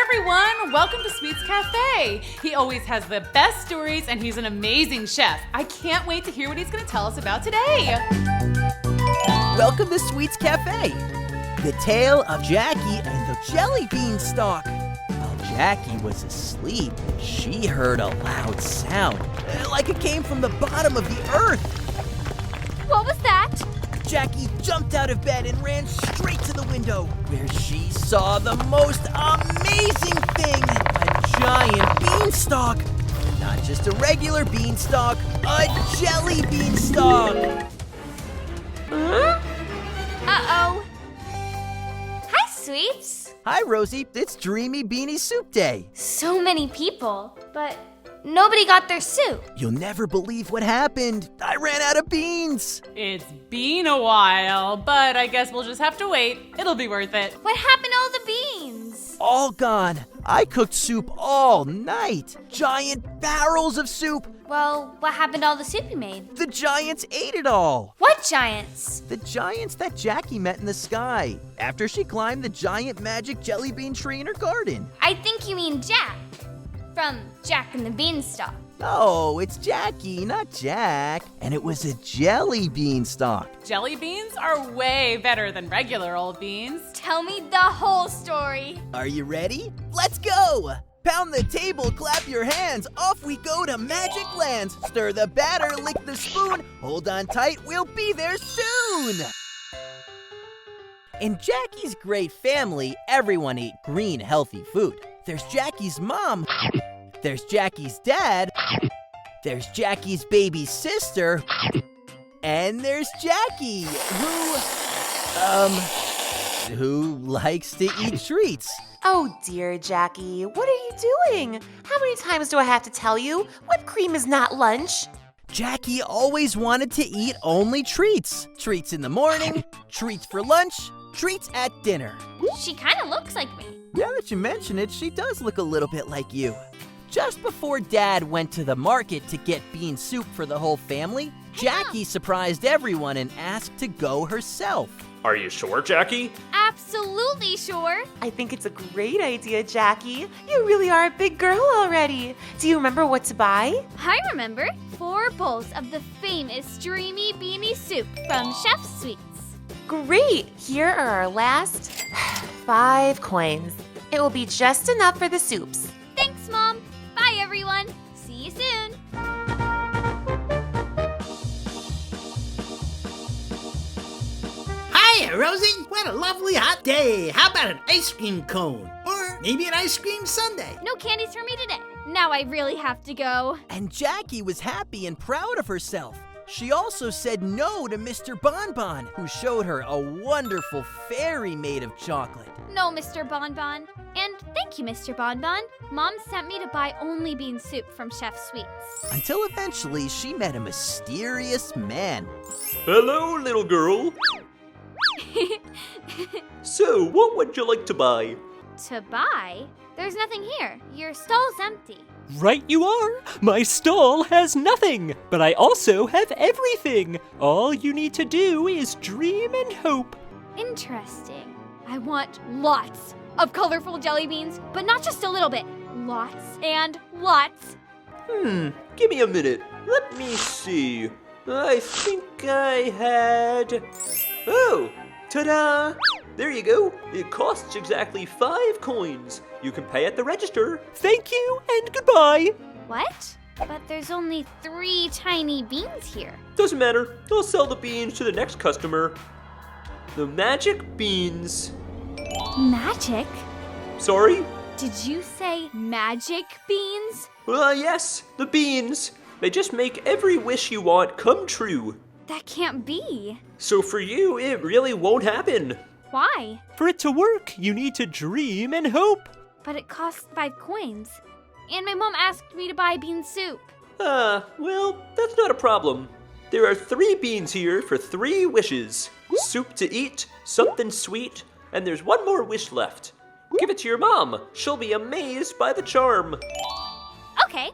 everyone! Welcome to Sweet's Cafe. He always has the best stories and he's an amazing chef. I can't wait to hear what he's going to tell us about today. Welcome to Sweet's Cafe, the tale of Jacky and the Jelly Beanstalk. While Jacky was asleep, she heard a loud sound, like it came from the bottom of the earth. What was that? Jacky jumped out of bed and ran straight to the window, where she saw the most amazing thing, a giant beanstalk. Not just a regular beanstalk, a jelly beanstalk. Uh-oh. Hi, Sweets. Hi, Rosie. It's Dreamy Beanie Soup Day. So many people, but nobody got their soup. You'll never believe what happened. I ran out of beans. It's been a while, but I guess we'll just have to wait. It'll be worth it. What happened to all the beans? All gone. I cooked soup all night. Giant barrels of soup. Well, what happened to all the soup you made? The giants ate it all. What giants? The giants that Jacky met in the sky after she climbed the giant magic jelly bean tree in her garden. I think you mean Jack, from Jack and the Beanstalk. No, it's Jacky, not Jack. And it was a jelly beanstalk. Jelly beans are way better than regular old beans. Tell me the whole story. Are you ready? Let's go! Pound the table, clap your hands, off we go to Magic Lands. Stir the batter, lick the spoon, hold on tight, we'll be there soon! In Jacky's great family, everyone ate green, healthy food. There's Jacky's mom, there's Jacky's dad, there's Jacky's baby sister, and there's Jacky, who likes to eat treats. Oh dear, Jacky, what are you doing? How many times do I have to tell you? Whipped cream is not lunch. Jacky always wanted to eat only treats. Treats in the morning, treats for lunch, treats at dinner. She kind of looks like me. Now that you mention it, she does look a little bit like you. Just before Dad went to the market to get bean soup for the whole family, Jacky surprised everyone and asked to go herself. Are you sure, Jacky? Absolutely sure. I think it's a great idea, Jacky. You really are a big girl already. Do you remember what to buy? I remember 4 bowls of the famous Dreamy Beanie Soup from Chef Sweets. Great! Here are our last 5 coins. It will be just enough for the soups. Thanks, Mom. Bye, everyone. See you soon. Hiya, Rosie. What a lovely hot day. How about an ice cream cone? Or maybe an ice cream sundae? No candies for me today. Now I really have to go. And Jacky was happy and proud of herself. She also said no to Mr. Bonbon, who showed her a wonderful fairy made of chocolate. No, Mr. Bonbon. And thank you, Mr. Bonbon. Mom sent me to buy only bean soup from Chef Sweets. Until eventually she met a mysterious man. Hello, little girl. So, what would you like to buy? To buy? There's nothing here. Your stall's empty. Right you are! My stall has nothing, but I also have everything. All you need to do is dream and hope. Interesting. I want lots of colorful jelly beans, but not just a little bit. Lots and lots. Give me a minute. Let me see. I think I had... Oh, ta-da! There you go. It costs exactly 5 coins. You can pay at the register. Thank you and goodbye. What? But there's only 3 tiny beans here. Doesn't matter. I'll sell the beans to the next customer. The magic beans. Magic? Sorry? Did you say magic beans? Yes, the beans. They just make every wish you want come true. That can't be. So for you, it really won't happen. Why? For it to work, you need to dream and hope. But it costs 5 coins. And my mom asked me to buy bean soup. Well, that's not a problem. There are 3 beans here for 3 wishes. Soup to eat, something sweet, and there's one more wish left. Give it to your mom. She'll be amazed by the charm. Okay.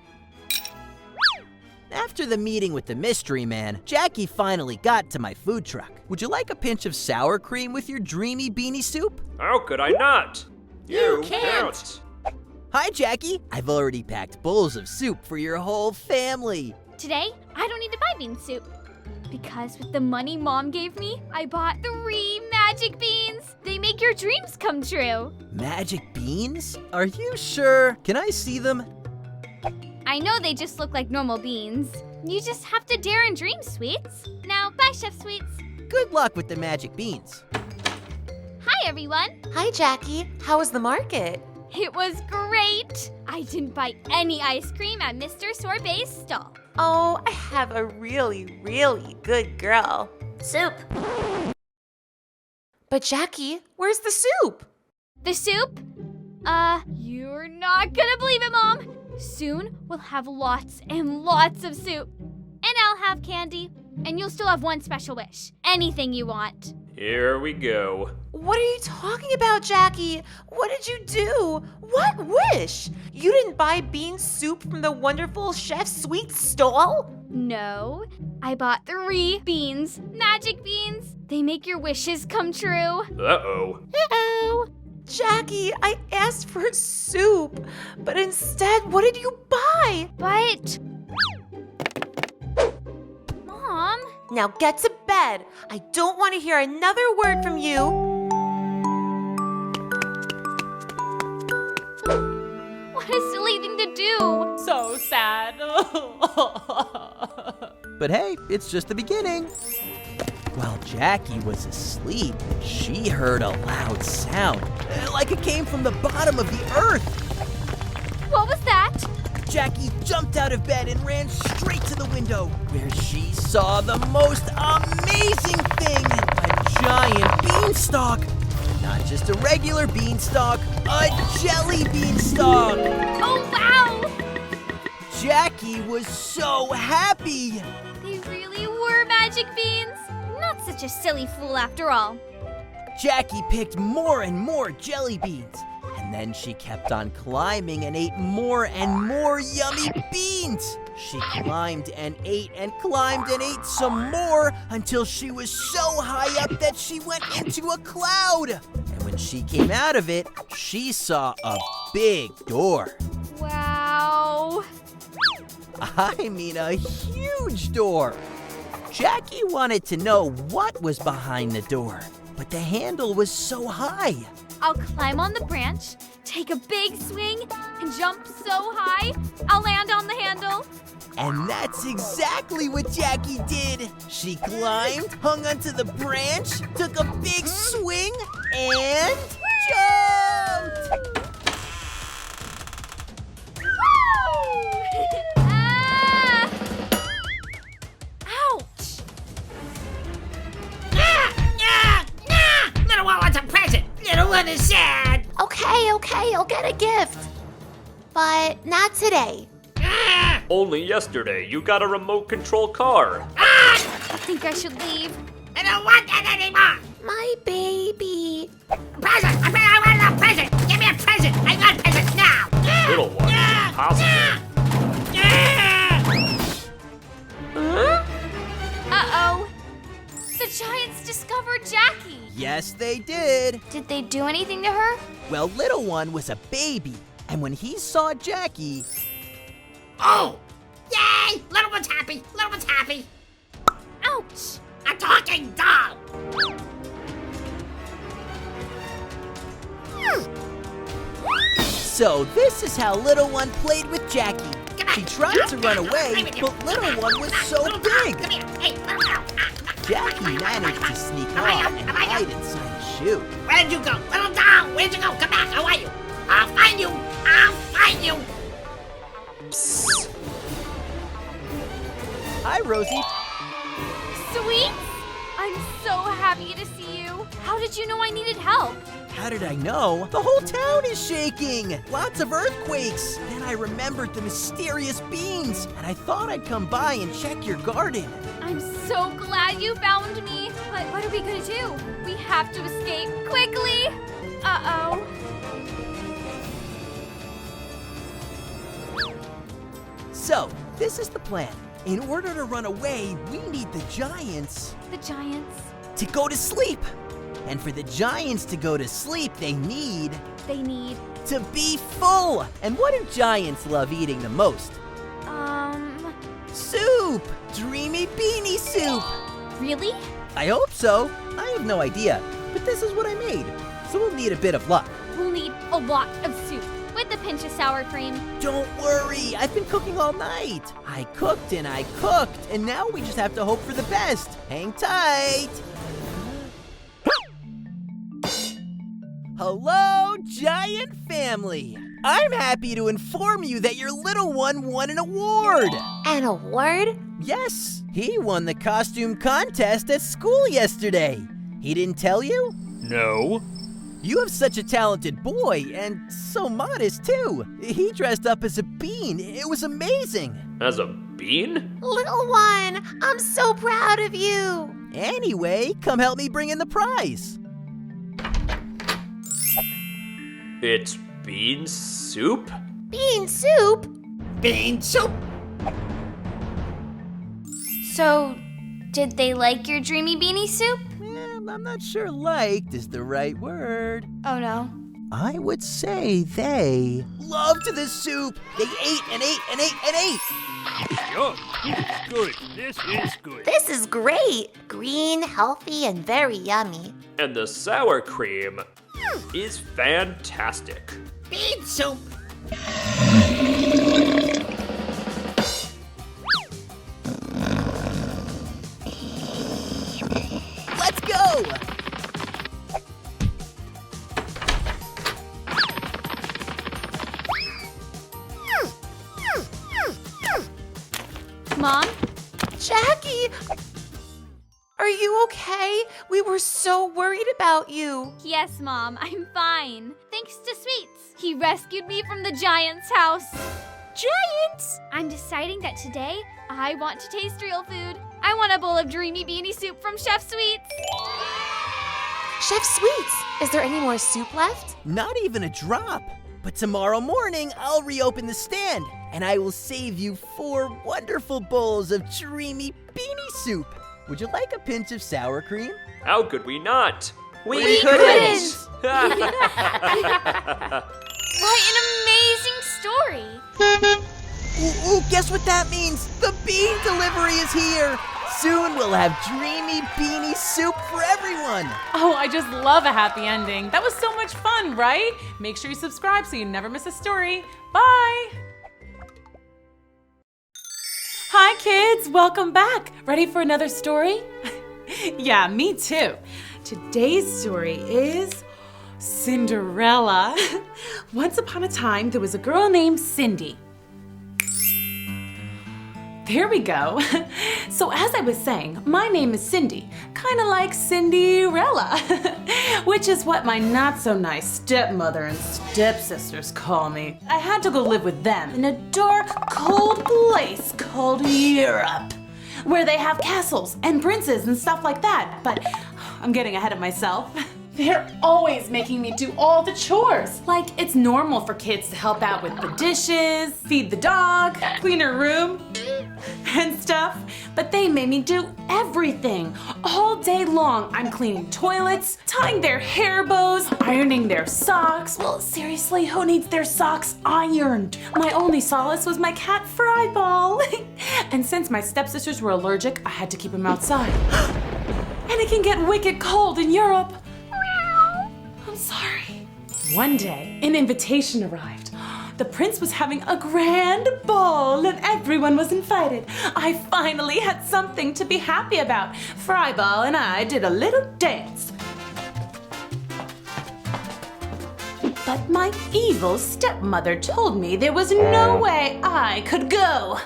After the meeting with the mystery man, Jacky finally got to my food truck. Would you like a pinch of sour cream with your dreamy beanie soup? How could I not? You can't. Hi, Jacky. I've already packed bowls of soup for your whole family. Today, I don't need to buy bean soup. Because with the money Mom gave me, I bought 3 magic beans. They make your dreams come true. Magic beans? Are you sure? Can I see them? I know they just look like normal beans. You just have to dare and dream, Sweets. Now, bye, Chef Sweets. Good luck with the magic beans. Hi, everyone. Hi, Jacky. How was the market? It was great. I didn't buy any ice cream at Mr. Sorbet's stall. Oh, I have a really, really good girl. Soup. But Jacky, where's the soup? The soup? You're not gonna believe it, Mom. Soon, we'll have lots and lots of soup. And I'll have candy. And you'll still have one special wish. Anything you want. Here we go. What are you talking about, Jacky? What did you do? What wish? You didn't buy bean soup from the wonderful Chef Sweet's stall? No, I bought 3 beans. Magic beans. They make your wishes come true. Uh-oh. Uh-oh. Jacky, I asked for soup, but instead, what did you buy? But... Mom? Now get to bed. I don't want to hear another word from you. What a silly thing to do. So sad. But hey, it's just the beginning. While Jacky was asleep, she heard a loud sound, like it came from the bottom of the earth. What was that? Jacky jumped out of bed and ran straight to the window, where she saw the most amazing thing, a giant beanstalk. Not just a regular beanstalk, a jelly beanstalk. Oh, wow! Jacky was so happy. They really were magic beans. Not such a silly fool after all. Jacky picked more and more jelly beans. And then she kept on climbing and ate more and more yummy beans. She climbed and ate and climbed and ate some more until she was so high up that she went into a cloud. And when she came out of it, she saw a big door. Wow. I mean a huge door. Jacky wanted to know what was behind the door, but the handle was so high. I'll climb on the branch, take a big swing, and jump so high, I'll land on the handle. And that's exactly what Jacky did. She climbed, hung onto the branch, took a big swing, and jumped! Woo! Ah! Ouch! Little one wants a present. Little one is sad. Okay, I'll get a gift. But not today. Only yesterday, you got a remote control car. I think I should leave. I don't want that anymore. My baby. Present. I want a present. Give me a present. I want a present now. Little one, impossible. Uh-oh. The Giants discovered Jacky. Yes, they did. Did they do anything to her? Well, little one was a baby, and when he saw Jacky, Oh! Yay! Little one's happy. Little one's happy. Ouch! A talking doll. so this is how little one played with Jacky. She tried to run away, but little one was so big. Come here. Hey, little girl. Jacky managed to sneak off and hide inside a shoe. Where'd you go? Little doll, where'd you go? Come back. How are you? I'll find you. I'll find you. Hi, Rosie. Sweet! I'm so happy to see you. How did you know I needed help? How did I know? The whole town is shaking. Lots of earthquakes. Then I remembered the mysterious beans, and I thought I'd come by and check your garden. I'm so glad you found me. But what are we gonna do? We have to escape quickly. Uh-oh. So, this is the plan. In order to run away, we need the giants The Giants, to go to sleep. And for the giants to go to sleep, they need to be full. And what do giants love eating the most? Soup! Dreamy beanie soup! Really? I hope so. I have no idea, but this is what I made. So we'll need a bit of luck. We'll need a lot of soup with a pinch of sour cream. Don't worry, I've been cooking all night. I cooked, and now we just have to hope for the best. Hang tight. Hello, giant family. I'm happy to inform you that your little one won an award. An award? Yes, he won the costume contest at school yesterday. He didn't tell you? No. You have such a talented boy, and so modest too. He dressed up as a bean. It was amazing. As a bean? Little one, I'm so proud of you. Anyway, come help me bring in the prize. It's bean soup? Bean soup? Bean soup. So, did they like your dreamy beanie soup? I'm not sure liked is the right word. Oh no. I would say they loved the soup. They ate and ate and ate and ate. Yum, this is good. This is good. This is great. Green, healthy, and very yummy. And the sour cream is fantastic. Bean soup. Let's go! Mom? Jacky! Are you okay? We were so worried about you. Yes, Mom, I'm fine. Thanks to Sweets. He rescued me from the Giant's house. Giants! I'm deciding that today I want to taste real food. I want a bowl of dreamy beanie soup from Chef Sweets. Chef Sweets, is there any more soup left? Not even a drop. But tomorrow morning, I'll reopen the stand, and I will save you 4 wonderful bowls of dreamy beanie soup. Would you like a pinch of sour cream? How could we not? We couldn't. What an amazing story. Ooh, guess what that means? The bean delivery is here. Soon we'll have dreamy beanie soup for everyone. Oh, I just love a happy ending. That was so much fun, right? Make sure you subscribe so you never miss a story. Bye! Hi kids, welcome back. Ready for another story? Yeah, me too. Today's story is Cinderella. Once upon a time, there was a girl named Cindy. There we go. So as I was saying, my name is Cindy, kind of like Cinderella, which is what my not-so-nice stepmother and stepsisters call me. I had to go live with them in a dark, cold place called Europe, where they have castles and princes and stuff like that, but I'm getting ahead of myself. They're always making me do all the chores. Like it's normal for kids to help out with the dishes, feed the dog, clean her room, and stuff. But they made me do everything. All day long, I'm cleaning toilets, tying their hair bows, ironing their socks. Well, seriously, who needs their socks ironed? My only solace was my cat Fryball. And since my stepsisters were allergic, I had to keep him outside. And it can get wicked cold in Europe. I'm sorry. One day, an invitation arrived. The prince was having a grand ball and everyone was invited. I finally had something to be happy about. Fryball and I did a little dance. But my evil stepmother told me there was no way I could go.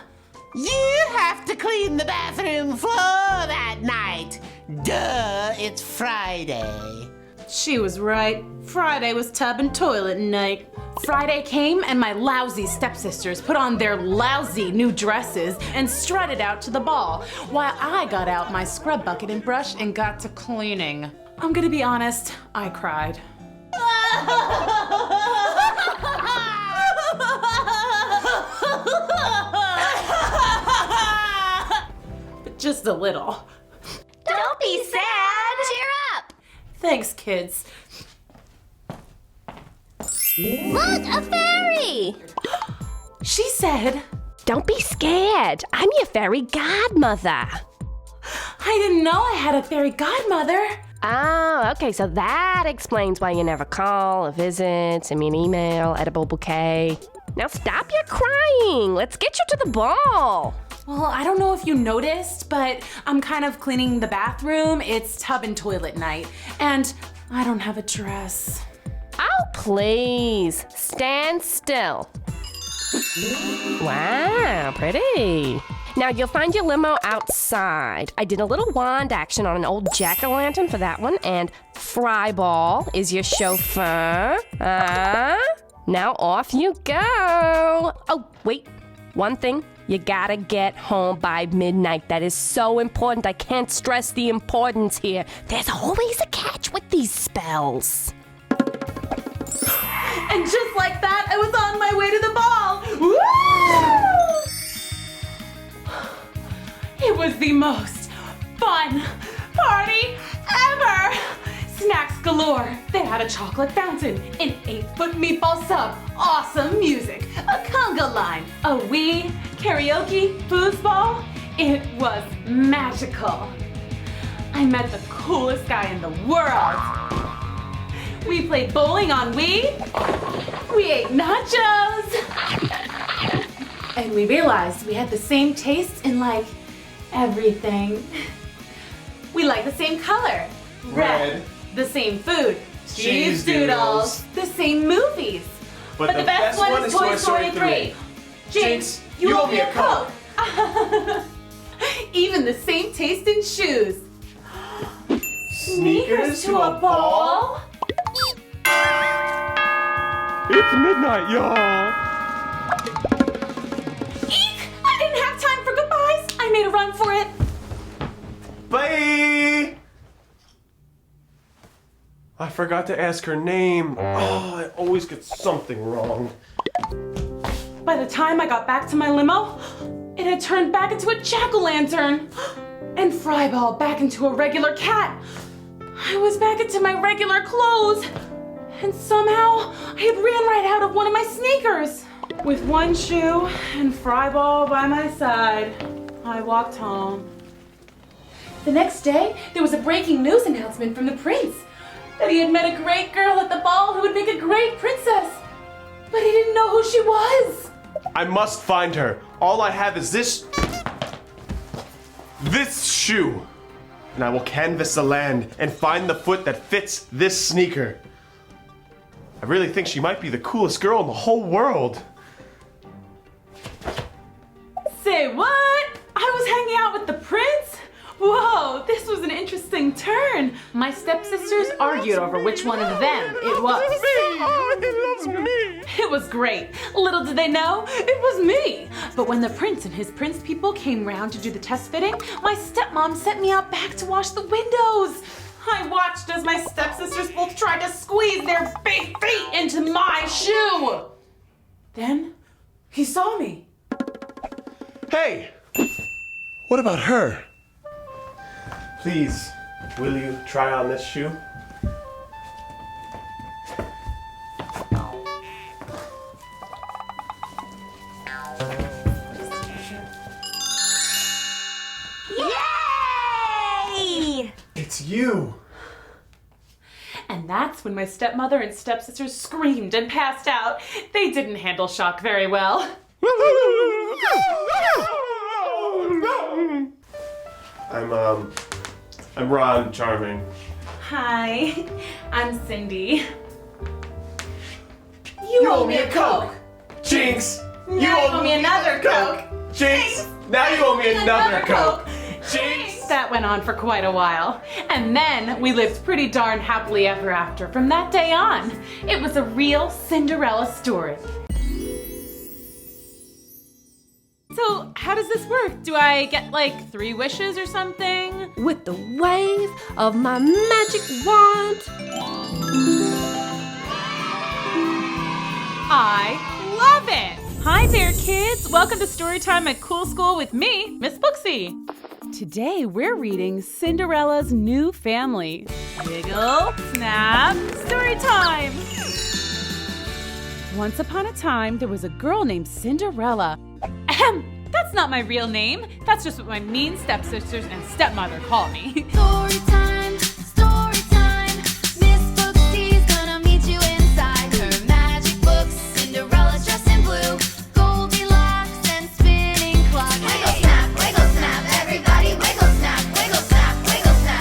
You have to clean the bathroom floor that night. Duh, it's Friday. She was right. Friday was tub and toilet night. Friday came and my lousy stepsisters put on their lousy new dresses and strutted out to the ball, while I got out my scrub bucket and brush and got to cleaning. I'm gonna be honest, I cried. But just a little. Don't be sad. Cheer up. Thanks, kids. Look, a fairy! She said, Don't be scared. I'm your fairy godmother. I didn't know I had a fairy godmother. Oh, okay, so that explains why you never call or visit, send me an email, edible bouquet. Now stop your crying. Let's get you to the ball. Well, I don't know if you noticed, but I'm kind of cleaning the bathroom. It's tub and toilet night, and I don't have a dress. Oh, please. Stand still. Wow, pretty. Now you'll find your limo outside. I did a little wand action on an old jack-o'-lantern for that one, and Fryball is your chauffeur. Now off you go. Oh, wait, one thing. You gotta get home by midnight. That is so important. I can't stress the importance here. There's always a catch with these spells. And just like that, I was on my way to the ball. Woo! It was the most fun party ever. Snacks galore. They had a chocolate fountain, an 8-foot meatball sub, awesome music, a conga line, a Wii, karaoke, foosball. It was magical. I met the coolest guy in the world. We played bowling on Wii. We ate nachos. And we realized we had the same taste in like everything. We like the same color. Red. The same food. Cheese doodles. The same movies. But the best one is Toy Story 3. Jinx, you owe me a Coke. Even the same taste in shoes. Sneakers to a ball? It's midnight, y'all. Eek! I didn't have time for goodbyes. I made a run for it. Bye! I forgot to ask her name. Oh, I always get something wrong. By the time I got back to my limo, it had turned back into a jack-o'-lantern. And Fryball back into a regular cat. I was back into my regular clothes. And somehow, I had ran right out of one of my sneakers. With one shoe and Fryball by my side, I walked home. The next day, there was a breaking news announcement from the prince that he had met a great girl at the ball who would make a great princess. But he didn't know who she was. I must find her. All I have is this shoe. And I will canvass the land and find the foot that fits this sneaker. I really think she might be the coolest girl in the whole world. Say what? I was hanging out with the prince? Whoa, this was an interesting turn. My stepsisters argued over which one of them it was. It was great. Little did they know, it was me. But when the prince and his prince people came round to do the test fitting, my stepmom sent me out back to wash the windows. I watched as my stepsisters both tried to squeeze their big feet into my shoe. Then he saw me. Hey! What about her? Please, will you try on this shoe? Yay! It's you! And that's when my stepmother and stepsisters screamed and passed out. They didn't handle shock very well. I'm Ron Charming. Hi, I'm Cindy. You owe me a Coke. Jinx! Now you owe me another Coke. Jinx! Now you owe me another Coke. Jinx! That went on for quite a while. And then we lived pretty darn happily ever after from that day on. It was a real Cinderella story. So how does this work? Do I get like 3 wishes or something? With the wave of my magic wand. I love it! Hi there, kids! Welcome to Storytime at Cool School with me, Miss Booksy. Today we're reading Cinderella's New Family. Wiggle, snap, story time! Once upon a time, there was a girl named Cinderella. Ahem, that's not my real name. That's just what my mean stepsisters and stepmother call me. Storytime, storytime. Miss Booksy's gonna meet you inside her magic books. Cinderella's dressed in blue, Goldilocks and spinning clock. Wiggle snap, everybody wiggle snap, everybody wiggle snap.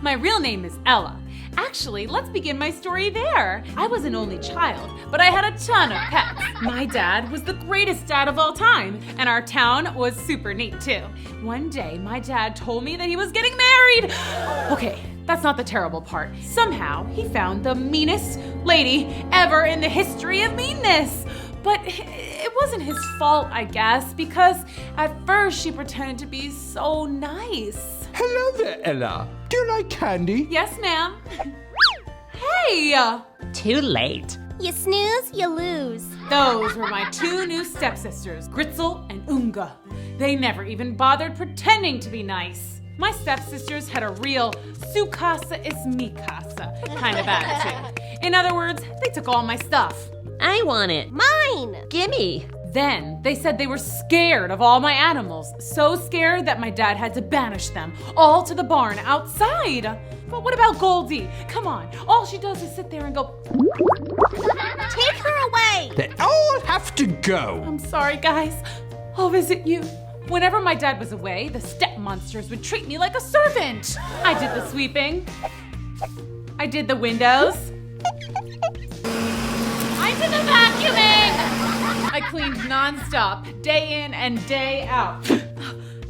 My real name is Ella. Actually, let's begin my story there. I was an only child, but I had a ton of pets. My dad was the greatest dad of all time, and our town was super neat too. One day, my dad told me that he was getting married. Okay, that's not the terrible part. Somehow, he found the meanest lady ever in the history of meanness. But it wasn't his fault, I guess, because at first she pretended to be so nice. Hello there, Ella. Do you like candy? Yes, ma'am. Hey! Too late. You snooze, you lose. Those were my two new stepsisters, Gritzel and Unga. They never even bothered pretending to be nice. My stepsisters had a real su casa es mi casa kind of attitude. In other words, they took all my stuff. I want it. Mine. Gimme. Then they said they were scared of all my animals, so scared that my dad had to banish them all to the barn outside. But what about Goldie? Come on, all she does is sit there and go, Take her away. They all have to go. I'm sorry, guys. I'll visit you. Whenever my dad was away, the step monsters would treat me like a servant. I did the sweeping. I did the windows. I did the vacuuming. I cleaned nonstop, day in and day out.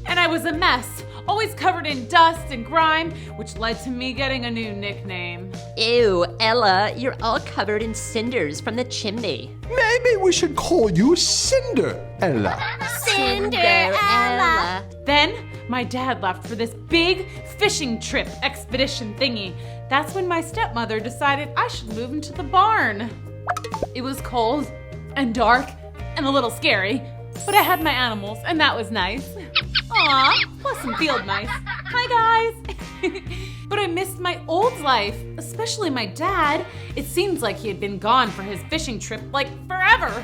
And I was a mess, always covered in dust and grime, which led to me getting a new nickname. Ew, Ella, you're all covered in cinders from the chimney. Maybe we should call you Cinderella. Cinderella. Then my dad left for this big fishing trip expedition thingy. That's when my stepmother decided I should move into the barn. It was cold and dark and a little scary, but I had my animals and that was nice. Aw, plus some field mice. Hi guys. But I missed my old life, especially my dad. It seems like he had been gone for his fishing trip like forever.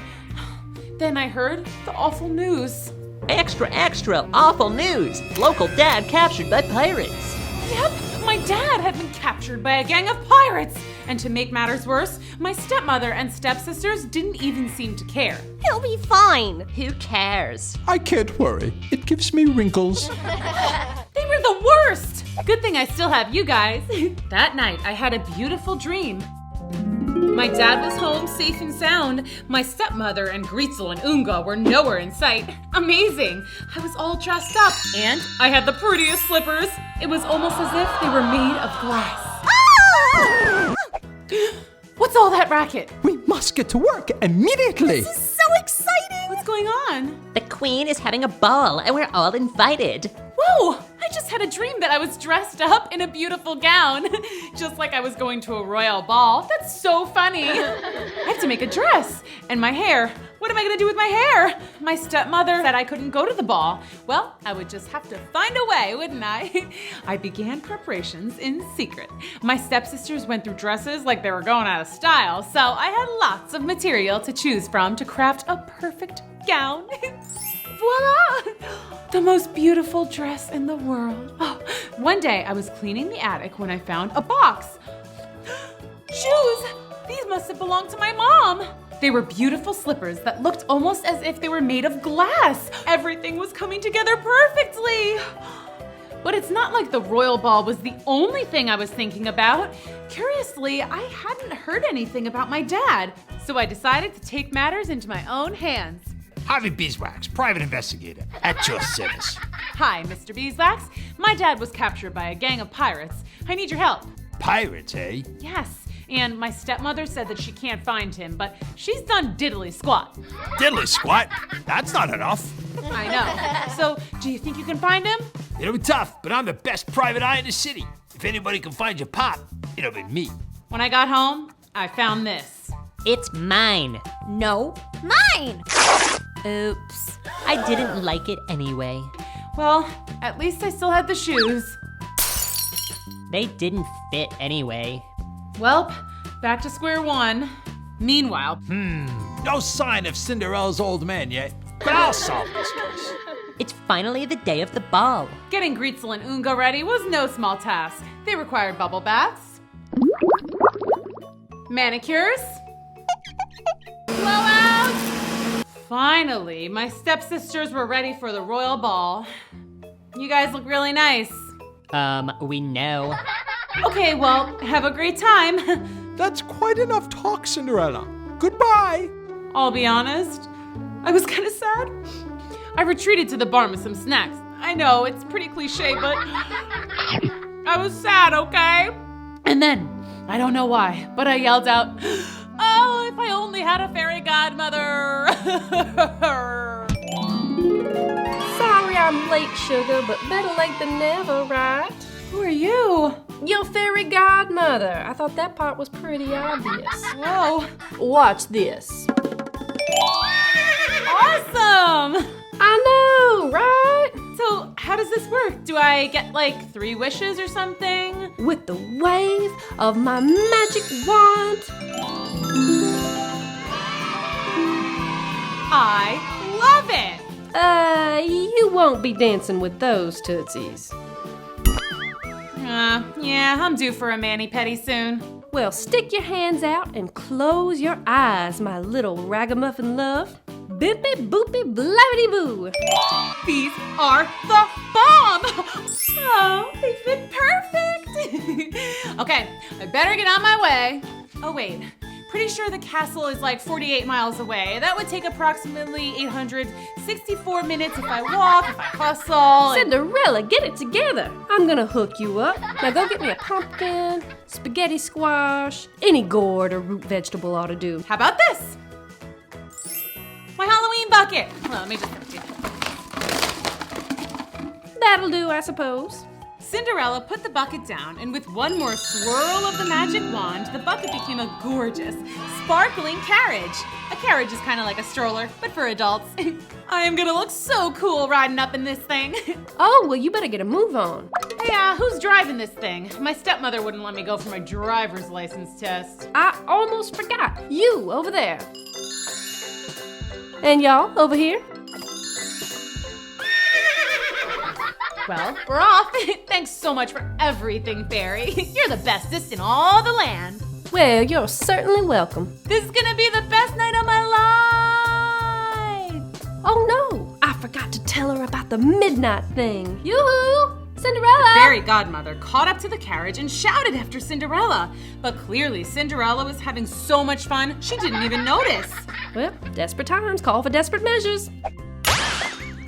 Then I heard the awful news. Extra, extra, awful news. Local dad captured by pirates. Yep, my dad had been captured by a gang of pirates. And to make matters worse, my stepmother and stepsisters didn't even seem to care. He'll be fine. Who cares? I can't worry. It gives me wrinkles. They were the worst! Good thing I still have you guys. That night, I had a beautiful dream. My dad was home safe and sound. My stepmother and Gritzel and Unga were nowhere in sight. Amazing! I was all dressed up, and I had the prettiest slippers. It was almost as if they were made of glass. What's all that racket? We must get to work immediately. This is so exciting. What's going on? The queen is having a ball and we're all invited. Whoa! I just had a dream that I was dressed up in a beautiful gown. Just like I was going to a royal ball. That's so funny. I have to make a dress. And my hair. What am I gonna do with my hair? My stepmother said I couldn't go to the ball. Well, I would just have to find a way, wouldn't I? I began preparations in secret. My stepsisters went through dresses like they were going out of style, so I had lots of material to choose from to craft a perfect gown. Voila! The most beautiful dress in the world. Oh, one day I was cleaning the attic when I found a box. Shoes! These must have belonged to my mom. They were beautiful slippers that looked almost as if they were made of glass. Everything was coming together perfectly. But it's not like the royal ball was the only thing I was thinking about. Curiously, I hadn't heard anything about my dad, so I decided to take matters into my own hands. Harvey Beeswax, private investigator, at your service. Hi, Mr. Beeswax. My dad was captured by a gang of pirates. I need your help. Pirates, eh? Yes, and my stepmother said that she can't find him, but she's done diddly squat. Diddly squat? That's not enough. I know. So, do you think you can find him? It'll be tough, but I'm the best private eye in the city. If anybody can find your pop, it'll be me. When I got home, I found this. It's mine. No. Mine! Oops. I didn't like it anyway. Well, at least I still had the shoes. They didn't fit anyway. Welp, back to square one. Meanwhile, No sign of Cinderella's old man yet, but I'll solve this case. It's finally the day of the ball. getting Greetzel and Unga ready was no small task. They required bubble baths, manicures, blowouts. Finally, my stepsisters were ready for the royal ball. You guys look really nice. We know. Okay, well, have a great time. That's quite enough talk, Cinderella. Goodbye. I'll be honest, I was kind of sad. I retreated to the barn with some snacks. I know, it's pretty cliche, but I was sad, okay? And then, I don't know why, but I yelled out, "Oh, if I only had a fairy godmother!" Sorry I'm late, sugar, but better late than never, right? Who are you? Your fairy godmother. I thought that part was pretty obvious. Whoa. Watch this. Awesome! I know, right? So, how does this work? Do I get like 3 wishes or something? With the wave of my magic wand. I love it! You won't be dancing with those tootsies. Yeah, I'm due for a mani-pedi soon. Well, stick your hands out and close your eyes, my little ragamuffin love. Bippy boopy blabbity boo. These are the bomb! Oh, they fit perfect! Okay, I better get on my way. Oh wait, pretty sure the castle is like 48 miles away. That would take approximately 864 minutes if I walk, if I hustle. Cinderella, get it together. I'm gonna hook you up. Now go get me a pumpkin, spaghetti squash, any gourd or root vegetable ought to do. How about this? My Halloween bucket. Well, let me just empty it. That'll do, I suppose. Cinderella put the bucket down, and with one more swirl of the magic wand, the bucket became a gorgeous, sparkling carriage. A carriage is kind of like a stroller, but for adults. I am gonna look so cool riding up in this thing. Oh, well, you better get a move on. Hey, who's driving this thing? My stepmother wouldn't let me go for my driver's license test. I almost forgot. You, over there. And y'all, over here. Well, we're off. Thanks so much for everything, Fairy. You're the bestest in all the land. Well, you're certainly welcome. This is gonna be the best night of my life. Oh no, I forgot to tell her about the midnight thing. Yoo-hoo! Cinderella! The fairy godmother caught up to the carriage and shouted after Cinderella. But clearly Cinderella was having so much fun, she didn't even notice. Well, desperate times call for desperate measures.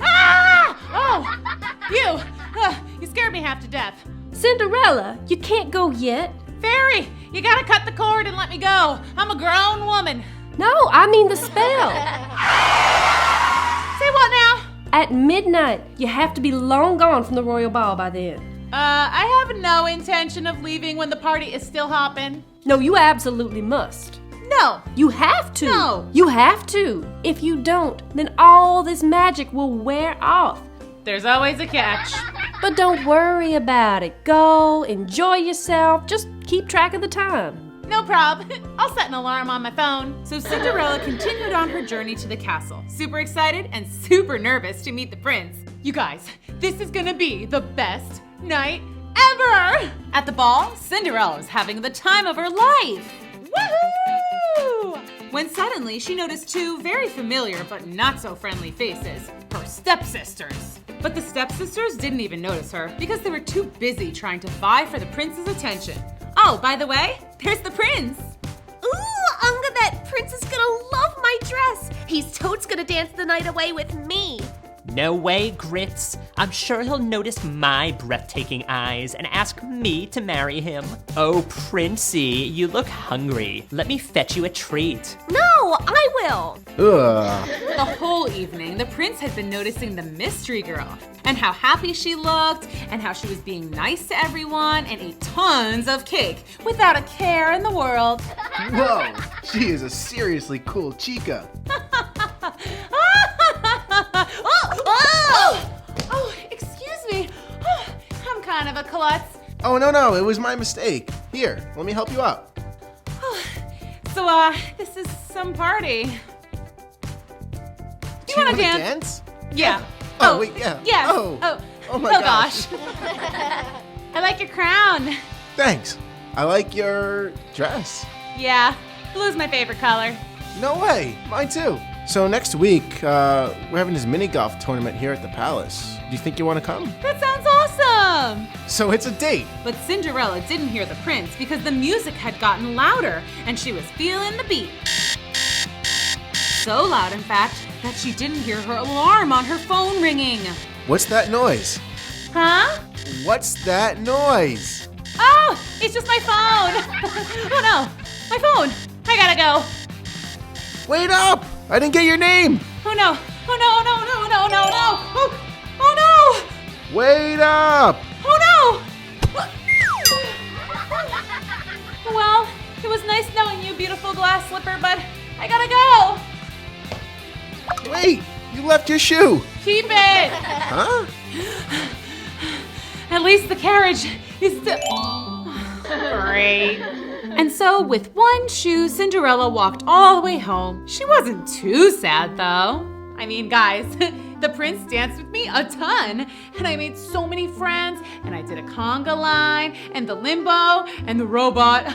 Ah! Oh! You scared me half to death. Cinderella, you can't go yet. Fairy, you gotta cut the cord and let me go. I'm a grown woman. No, I mean the spell. Say what now? At midnight, you have to be long gone from the royal ball by then. I have no intention of leaving when the party is still hopping. No, you absolutely must. No. You have to. No. You have to. If you don't, then all this magic will wear off. There's always a catch. But don't worry about it. Go, enjoy yourself. Just keep track of the time. No prob. I'll set an alarm on my phone. So Cinderella continued on her journey to the castle, super excited and super nervous to meet the prince. You guys, this is gonna be the best night ever! At the ball, Cinderella was having the time of her life. Woohoo! When suddenly she noticed 2 very familiar but not so friendly faces, her stepsisters. But the stepsisters didn't even notice her because they were too busy trying to vie for the prince's attention. Oh, by the way, there's the prince. Ooh, Unga, that prince is gonna love my dress. He's totes gonna dance the night away with me. No way, Grits. I'm sure he'll notice my breathtaking eyes and ask me to marry him. Oh, Princey, you look hungry. Let me fetch you a treat. No, I will. Ugh. The whole evening, the prince had been noticing the mystery girl and how happy she looked and how she was being nice to everyone and ate tons of cake without a care in the world. Whoa, she is a seriously cool chica. Oh, excuse kind of a klutz. Oh, no, it was my mistake. Here, let me help you out. So, this is some party. Do you want to dance? Yeah. Oh, wait, yeah. Yes. Oh my gosh. I like your crown. Thanks. I like your dress. Yeah, blue's my favorite color. No way, mine too. So next week, we're having this mini golf tournament here at the palace. Do you think you want to come? That sounds awesome! So it's a date. But Cinderella didn't hear the prince because the music had gotten louder and she was feeling the beat. So loud, in fact, that she didn't hear her alarm on her phone ringing. What's that noise? Huh? What's that noise? Oh, it's just my phone. Oh no, my phone. I gotta go. Wait up! I didn't get your name! Oh no, oh no, no, no, no, no, no. Oh no! Wait up! Oh no! Well, it was nice knowing you, beautiful glass slipper, but I gotta go. Wait! You left your shoe! Keep it! Huh? At least the carriage is still... Great. And so, with one shoe, Cinderella walked all the way home. She wasn't too sad, though. I mean, guys, the prince danced with me a ton, and I made so many friends, and I did a conga line, and the limbo, and the robot,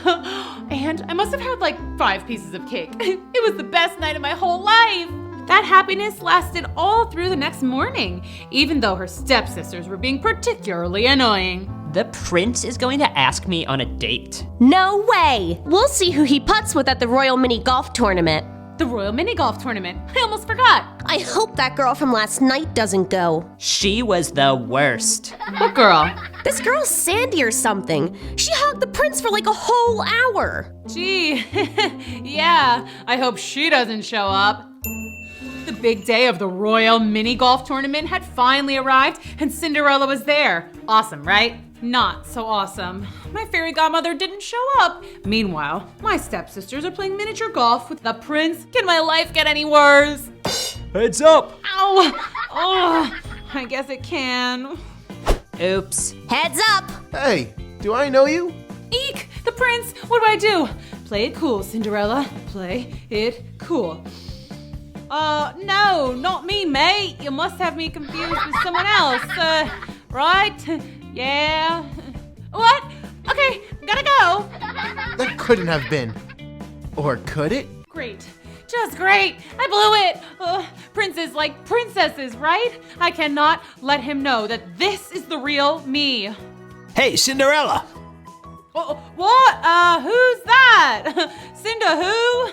and I must have had like 5 pieces of cake. It was the best night of my whole life. That happiness lasted all through the next morning, even though her stepsisters were being particularly annoying. The prince is going to ask me on a date. No way! We'll see who he putts with at the Royal Mini Golf Tournament. The Royal Mini Golf Tournament. I almost forgot. I hope that girl from last night doesn't go. She was the worst. What girl? This girl's Sandy or something. She hugged the prince for like a whole hour. Gee, yeah, I hope she doesn't show up. The big day of the Royal Mini Golf Tournament had finally arrived and Cinderella was there. Awesome, right? Not so awesome. My fairy godmother didn't show up. Meanwhile, my stepsisters are playing miniature golf with the prince. Can my life get any worse? Heads up! Ow! Oh, I guess it can. Oops. Heads up! Hey, do I know you? Eek! The prince! What do I do? Play it cool, Cinderella. Play it cool. No, not me, mate. You must have me confused with someone else. Right? Yeah. What? Okay, gotta go. That couldn't have been. Or could it? Great. Just great. I blew it. Princes like princesses, right? I cannot let him know that this is the real me. Hey, Cinderella. What? Who's that? Cinda who?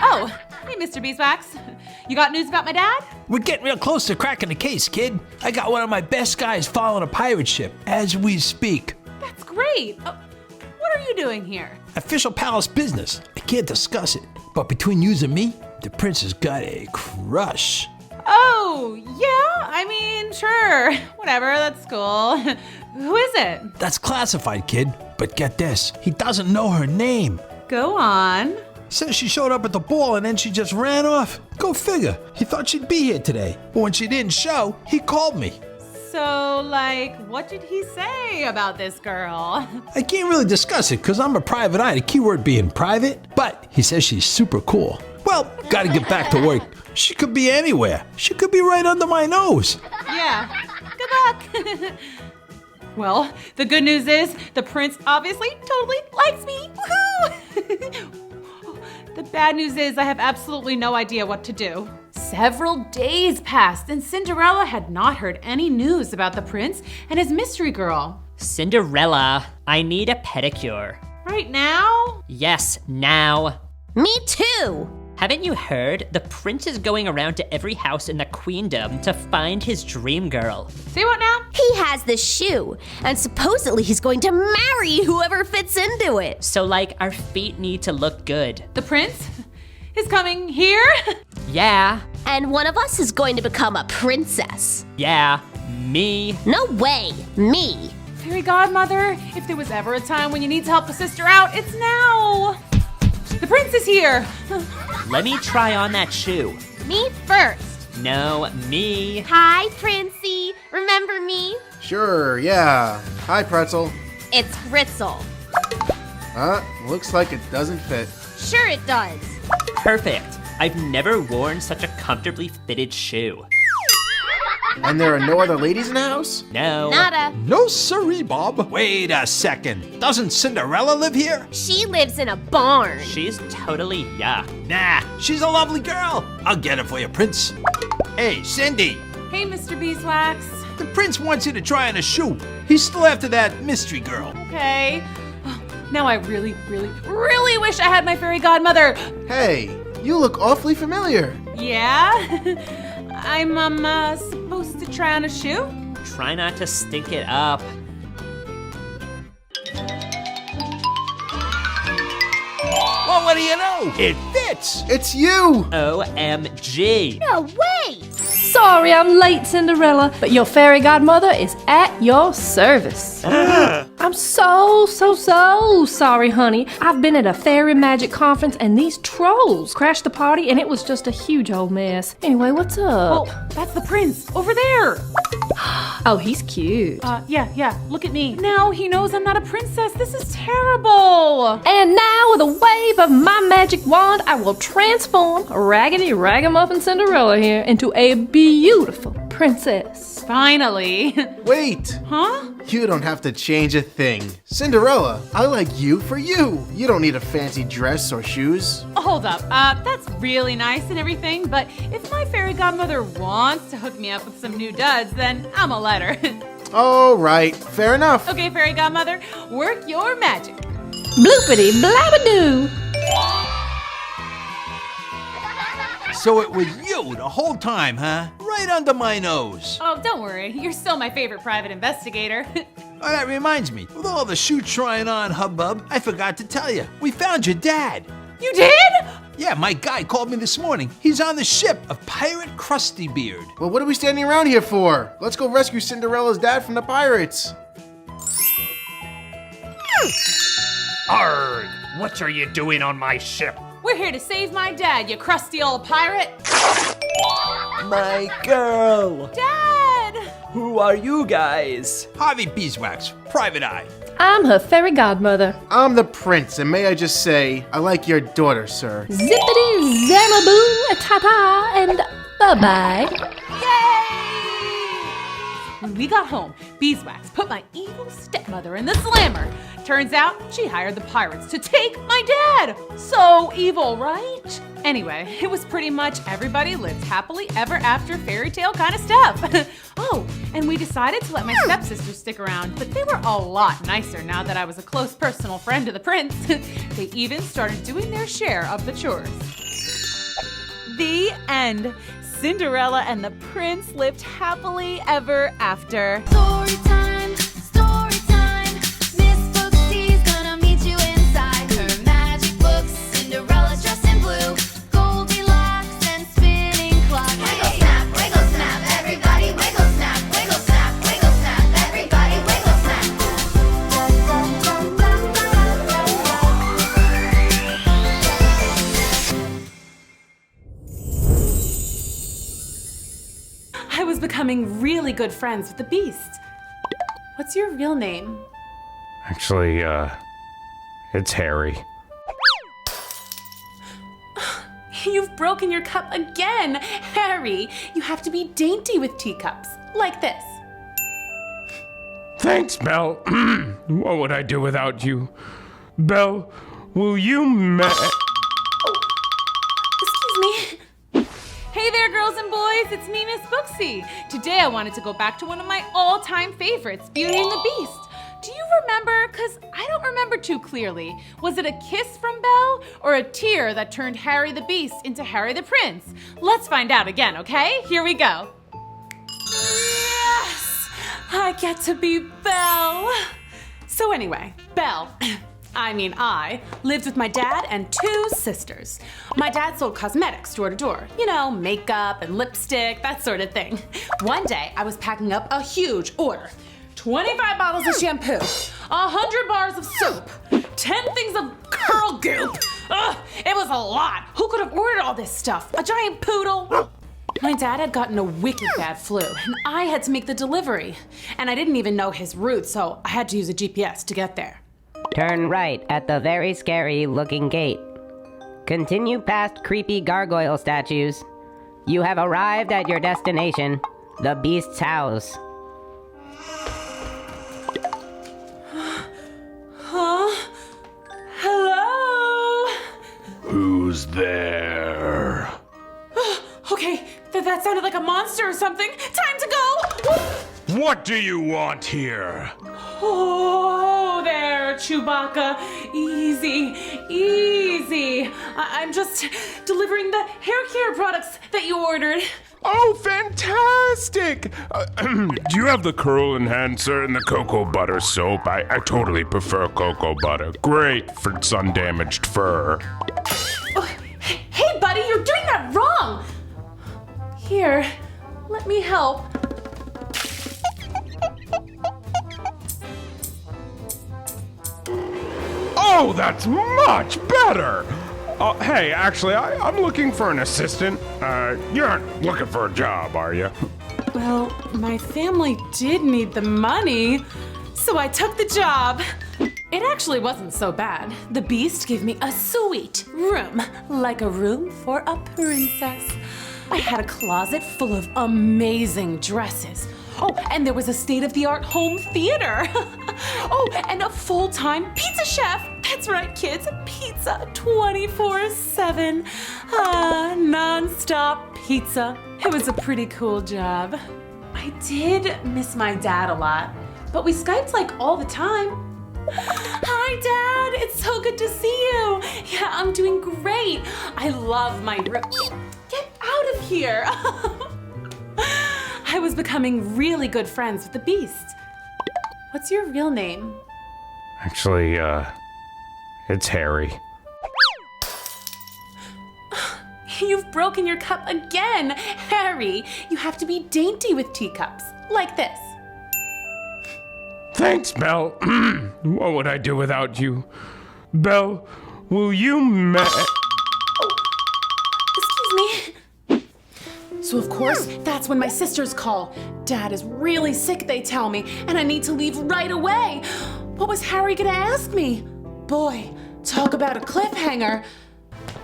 Oh, hey, Mr. Beeswax. You got news about my dad? We're getting real close to cracking the case, kid. I got one of my best guys following a pirate ship as we speak. That's great. What are you doing here? Official palace business. I can't discuss it. But between yous and me, the prince has got a crush. Oh, yeah? I mean, sure. Whatever, that's cool. Who is it? That's classified, kid. But get this, he doesn't know her name. Go on. Says she showed up at the ball and then she just ran off. Go figure. He thought she'd be here today. But when she didn't show, he called me. So, like, what did he say about this girl? I can't really discuss it because I'm a private eye, the keyword being private. But he says she's super cool. Well, gotta get back to work. She could be anywhere. She could be right under my nose. Yeah, good luck. Well, the good news is the prince obviously totally likes me. Woohoo! The bad news is I have absolutely no idea what to do. Several days passed and Cinderella had not heard any news about the prince and his mystery girl. Cinderella, I need a pedicure. Right now? Yes, now. Me too! Haven't you heard? The prince is going around to every house in the queendom to find his dream girl. Say what now? He has the shoe, and supposedly he's going to marry whoever fits into it. So, like, our feet need to look good. The prince is coming here? Yeah. And one of us is going to become a princess. Yeah, me. No way, me. Fairy godmother, if there was ever a time when you need to help a sister out, it's now. The prince is here. Let me try on that shoe. Me first. No, me. Hi, Princey. Remember me? Sure, yeah. Hi, Pretzel. It's Fritzel. Looks like it doesn't fit. Sure it does. Perfect. I've never worn such a comfortably fitted shoe. And there are no other ladies in the house? No. Nada. No siree, Bob. Wait a second. Doesn't Cinderella live here? She lives in a barn. She's totally yuck. Nah, she's a lovely girl. I'll get her for you, Prince. Hey, Cindy. Hey, Mr. Beeswax. The prince wants you to try on a shoe. He's still after that mystery girl. Okay. Now I really, really, really wish I had my fairy godmother. Hey, you look awfully familiar. Yeah? I'm supposed to try on a shoe? Try not to stink it up. Well, what do you know? It fits. It's you. OMG. No way! Sorry I'm late, Cinderella, but your fairy godmother is at your service. I'm so sorry, honey. I've been at a fairy magic conference and these trolls crashed the party and it was just a huge old mess. Anyway, what's up? Oh, that's the prince over there. Oh, he's cute. Yeah, look at me. Now he knows I'm not a princess. This is terrible. And now, with a wave of my magic wand, I will transform Raggedy Ragamuffin Cinderella here into a beautiful princess. Finally. Wait. Huh? You don't have to change a thing. Cinderella, I like you for you. You don't need a fancy dress or shoes. Hold up. That's really nice and everything, but if my fairy godmother wants to hook me up with some new duds, then I'ma let her. All right, fair enough. Okay, fairy godmother, work your magic. Bloopity blabadoo. So it was you the whole time, huh? Right under my nose. Oh, don't worry. You're still my favorite private investigator. Oh, that reminds me. With all the shoe trying on hubbub, I forgot to tell you. We found your dad. You did? Yeah, my guy called me this morning. He's on the ship of Pirate Krusty Beard. Well, what are we standing around here for? Let's go rescue Cinderella's dad from the pirates. Arrgh! What are you doing on my ship? We're here to save my dad, you crusty old pirate. My girl! Dad! Who are you guys? Harvey Beeswax, Private Eye. I'm her fairy godmother. I'm the prince, and may I just say, I like your daughter, sir. Zippity zamaboo, ta-ta, and bye-bye. When we got home, Beeswax put my evil stepmother in the slammer. Turns out she hired the pirates to take my dad. So evil, right? Anyway, it was pretty much everybody lives happily ever after fairy tale kind of stuff. Oh, and we decided to let my stepsisters stick around, but they were a lot nicer now that I was a close personal friend to the prince. They even started doing their share of the chores. The end. Cinderella and the prince lived happily ever after. Storytime, storytime. Miss Booksy's gonna meet you inside her magic books. Cinderella's dressed in blue, Goldilocks and spinning clock. Wiggle snap, everybody wiggle snap, wiggle snap, everybody wiggle snap. I was becoming really good friends with the beast. What's your real name? Actually, it's Harry. You've broken your cup again. Harry, you have to be dainty with teacups, like this. Thanks, Belle. What would I do without you? Belle, will you Excuse me. Hey there, girls and boys, it's me, Miss Booksy. Today I wanted to go back to one of my all-time favorites, Beauty and the Beast. Do you remember? Because I don't remember too clearly. Was it a kiss from Belle or a tear that turned Harry the Beast into Harry the Prince? Let's find out again, okay? Here we go. Yes! I get to be Belle. So anyway, Belle. I lived with my dad and 2 sisters. My dad sold cosmetics door to door. You know, makeup and lipstick, that sort of thing. One day, I was packing up a huge order. 25 bottles of shampoo, 100 bars of soap, 10 things of curl goop. Ugh, it was a lot. Who could have ordered all this stuff? A giant poodle? My dad had gotten a wicked bad flu, and I had to make the delivery. And I didn't even know his route, so I had to use a GPS to get there. Turn right at the very scary looking gate. Continue past creepy gargoyle statues. You have arrived at your destination, the Beast's house. Huh? Hello? Who's there? Okay, that sounded like a monster or something. Time to go! What do you want here? Oh, there, Chewbacca. Easy, easy. I'm just delivering the hair care products that you ordered. Oh, fantastic! Do you have the curl enhancer and the cocoa butter soap? I totally prefer cocoa butter. Great for sun-damaged fur. Oh, hey, buddy, you're doing that wrong. Here, let me help. Oh, that's much better! Hey, actually, I'm looking for an assistant. You aren't looking for a job, are you? Well, my family did need the money, so I took the job. It actually wasn't so bad. The Beast gave me a sweet room, like a room for a princess. I had a closet full of amazing dresses. Oh, and there was a state-of-the-art home theater. Oh, and a full-time pizza chef. That's right, kids. Pizza 24/7. Non-stop pizza. It was a pretty cool job. I did miss my dad a lot, but we Skyped like all the time. Hi, Dad. It's so good to see you. Yeah, I'm doing great. I love my room. Get out of here. I was becoming really good friends with the Beast. What's your real name? Actually, it's Harry. You've broken your cup again. Harry, you have to be dainty with teacups, like this. Thanks, Belle. What would I do without you? Belle, will you Excuse me. So of course, that's when my sisters call. Dad is really sick, they tell me, and I need to leave right away. What was Harry gonna ask me? Boy, talk about a cliffhanger.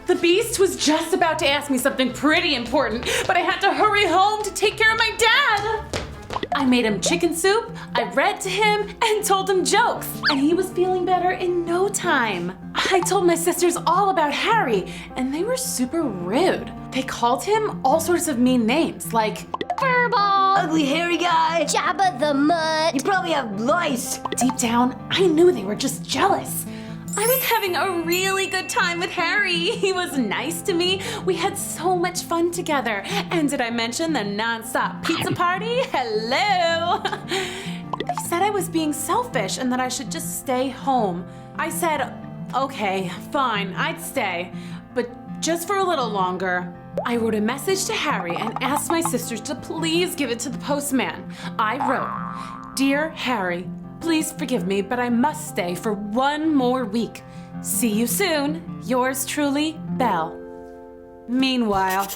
The Beast was just about to ask me something pretty important, but I had to hurry home to take care of my dad. I made him chicken soup, I read to him, and told him jokes, and he was feeling better in no time. I told my sisters all about Harry, and they were super rude. They called him all sorts of mean names, like Furball! Ugly hairy guy! Jabba the Mutt! You probably have lice! Deep down, I knew they were just jealous. I was having a really good time with Harry. He was nice to me. We had so much fun together. And did I mention the non-stop pizza party? Hello! They said I was being selfish and that I should just stay home. I said, okay, fine, I'd stay, but just for a little longer. I wrote a message to Harry and asked my sisters to please give it to the postman. I wrote, "Dear Harry, please forgive me, but I must stay for one more week. See you soon. Yours truly, Belle." Meanwhile,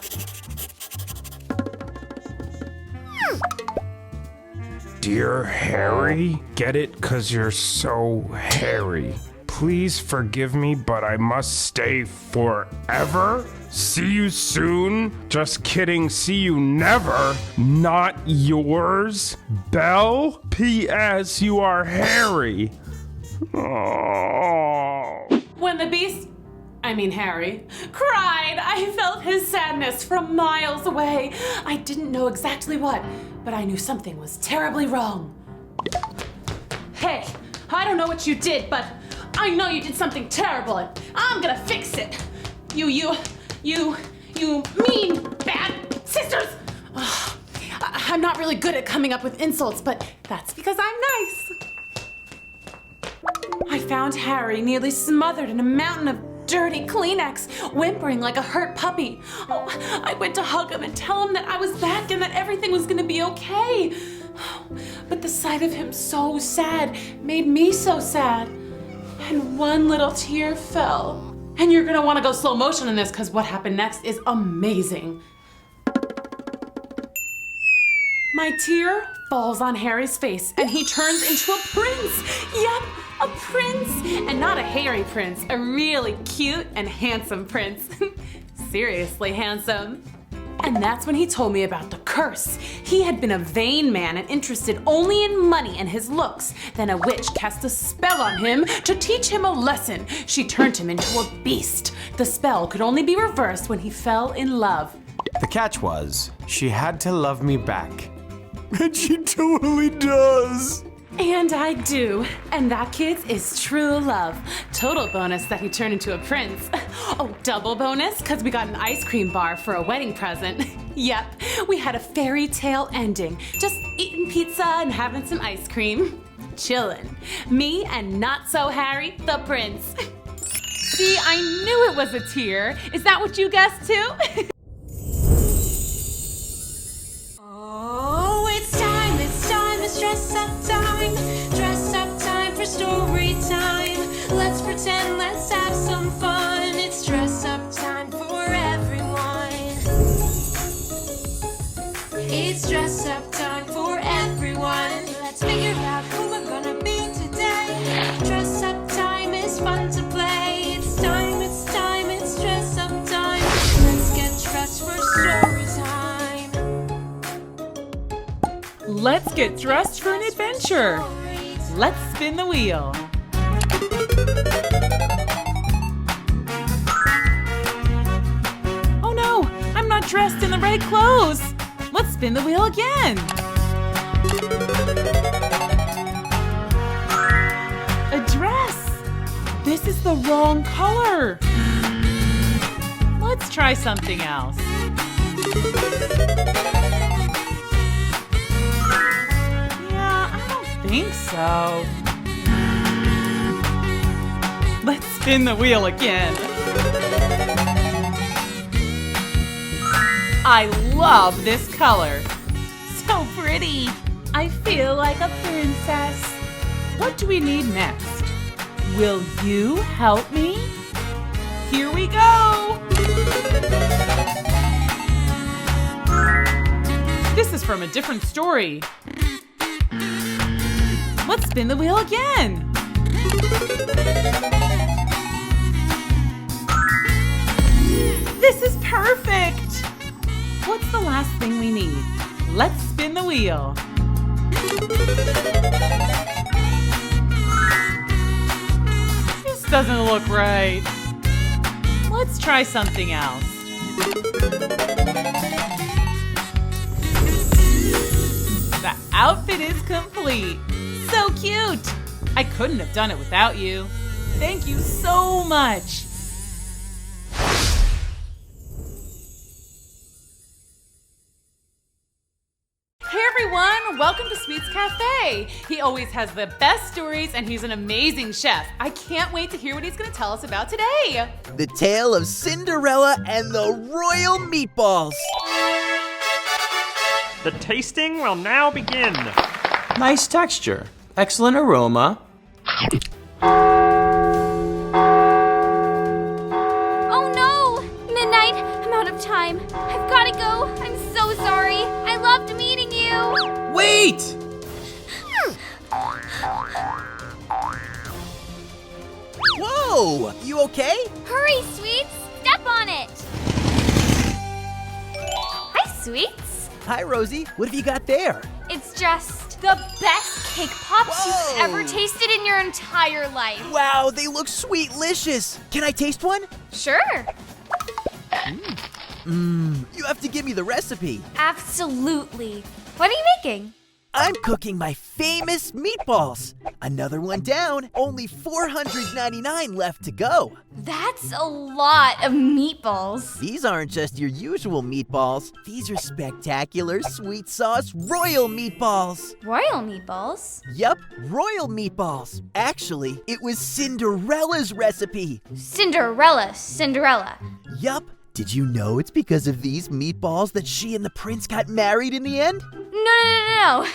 Dear Harry? Get it? 'Cause you're so hairy. Please forgive me, but I must stay forever? See you soon? Just kidding, see you never. Not yours? Belle? P.S. You are hairy. Oh. when the Beast, Harry, cried, I felt his sadness from miles away. I didn't know exactly what, but I knew something was terribly wrong. Hey, I don't know what you did, but I know you did something terrible, and I'm gonna fix it. You mean bad sisters! Ugh, I'm not really good at coming up with insults, but that's because I'm nice. I found Harry nearly smothered in a mountain of dirty Kleenex, whimpering like a hurt puppy. Oh, I went to hug him and tell him that I was back and that everything was gonna be okay. But the sight of him so sad made me so sad. And one little tear fell. And you're gonna wanna go slow motion in this because what happened next is amazing. My tear falls on Harry's face and he turns into a prince. Yep, a prince. And not a hairy prince, a really cute and handsome prince. Seriously handsome. And that's when he told me about the curse. He had been a vain man and interested only in money and his looks. Then a witch cast a spell on him to teach him a lesson. She turned him into a beast. The spell could only be reversed when he fell in love. The catch was, she had to love me back. And she totally does. And I do. And that, kids, is true love. Total bonus that he turned into a prince. Oh, double bonus, because we got an ice cream bar for a wedding present. Yep, we had a fairy tale ending. Just eating pizza and having some ice cream. Chillin'. Me and not so Harry, the prince. See, I knew it was a tear. Is that what you guessed too? Oh, it's dress up time. Dress up time for story time. Let's pretend, let's have some fun. It's dress up time for everyone. It's dress up time for everyone. Let's figure out who we're gonna be today. Dress up time is fun to play. It's time, it's dress up time. Let's get dressed for story time. Let's get dressed for an adventure. Let's spin the wheel. Oh no, I'm not dressed in the right clothes. Let's spin the wheel again. A dress. This is the wrong color. Let's try something else. Think so. Let's spin the wheel again. I love this color. So pretty. I feel like a princess. What do we need next? Will you help me? Here we go. This is from a different story. Let's spin the wheel again. This is perfect. What's the last thing we need? Let's spin the wheel. This doesn't look right. Let's try something else. The outfit is complete. So cute! I couldn't have done it without you. Thank you so much. Hey everyone, welcome to Sweet's Cafe. He always has the best stories and he's an amazing chef. I can't wait to hear what he's going to tell us about today. The tale of Cinderella and the royal meatballs. The tasting will now begin. Nice texture. Excellent aroma. Oh no! Midnight! I'm out of time. I've gotta go. I'm so sorry. I loved meeting you. Wait! Whoa! You okay? Hurry, Sweets! Step on it! Hi, Sweets. Hi, Rosie. What have you got there? It's just the best cake pops you've ever tasted in your entire life. Wow, they look sweet-licious. Can I taste one? Sure. You have to give me the recipe. Absolutely. What are you making? I'm cooking my famous meatballs. Another one down, only 499 left to go. That's a lot of meatballs. These aren't just your usual meatballs. These are spectacular sweet sauce royal meatballs. Royal meatballs? Yup, royal meatballs. Actually, it was Cinderella's recipe. Cinderella. Yup. Did you know it's because of these meatballs that she and the prince got married in the end? No.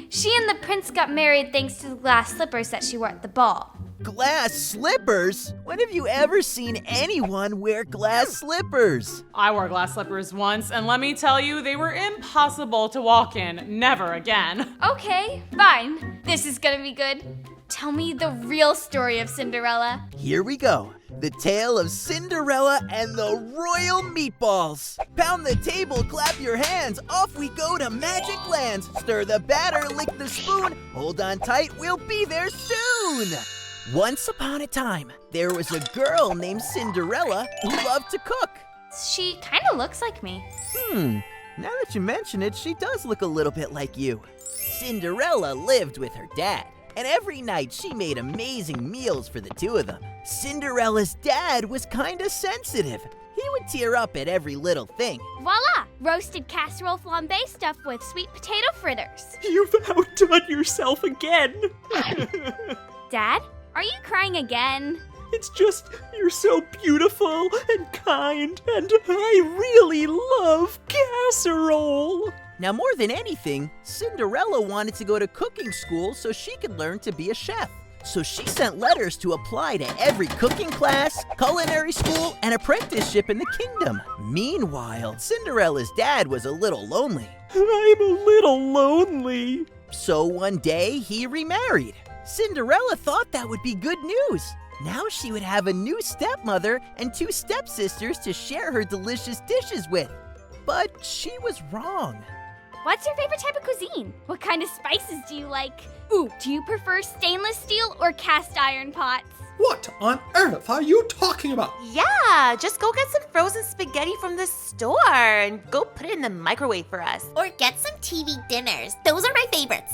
She and the prince got married thanks to the glass slippers that she wore at the ball. Glass slippers? When have you ever seen anyone wear glass slippers? I wore glass slippers once, and let me tell you, they were impossible to walk in. Never again. Okay, fine. This is gonna be good. Tell me the real story of Cinderella. Here we go. The tale of Cinderella and the royal meatballs. Pound the table, clap your hands. Off we go to magic lands. Stir the batter, lick the spoon. Hold on tight, we'll be there soon. Once upon a time, there was a girl named Cinderella who loved to cook. She kind of looks like me. Now that you mention it, she does look a little bit like you. Cinderella lived with her dad, and every night she made amazing meals for the two of them. Cinderella's dad was kinda sensitive. He would tear up at every little thing. Voila! Roasted casserole flambe stuffed with sweet potato fritters. You've outdone yourself again. Dad, are you crying again? It's just, you're so beautiful and kind, and I really love casserole. Now, more than anything, Cinderella wanted to go to cooking school so she could learn to be a chef. So she sent letters to apply to every cooking class, culinary school, and apprenticeship in the kingdom. Meanwhile, Cinderella's dad was a little lonely. I'm a little lonely. So one day, he remarried. Cinderella thought that would be good news. Now she would have a new stepmother and two stepsisters to share her delicious dishes with. But she was wrong. What's your favorite type of cuisine? What kind of spices do you like? Ooh, do you prefer stainless steel or cast iron pots? What on earth are you talking about? Yeah, just go get some frozen spaghetti from the store and go put it in the microwave for us. Or get some TV dinners. Those are my favorites.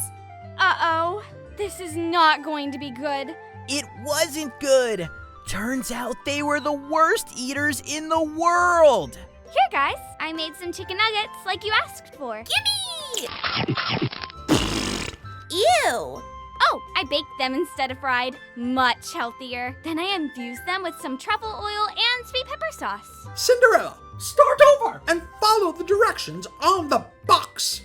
Uh-oh, this is not going to be good. It wasn't good. Turns out they were the worst eaters in the world. Here, guys, I made some chicken nuggets like you asked for. Gimme! Ew! Oh, I baked them instead of fried. Much healthier. Then I infused them with some truffle oil and sweet pepper sauce. Cinderella, start over and follow the directions on the box.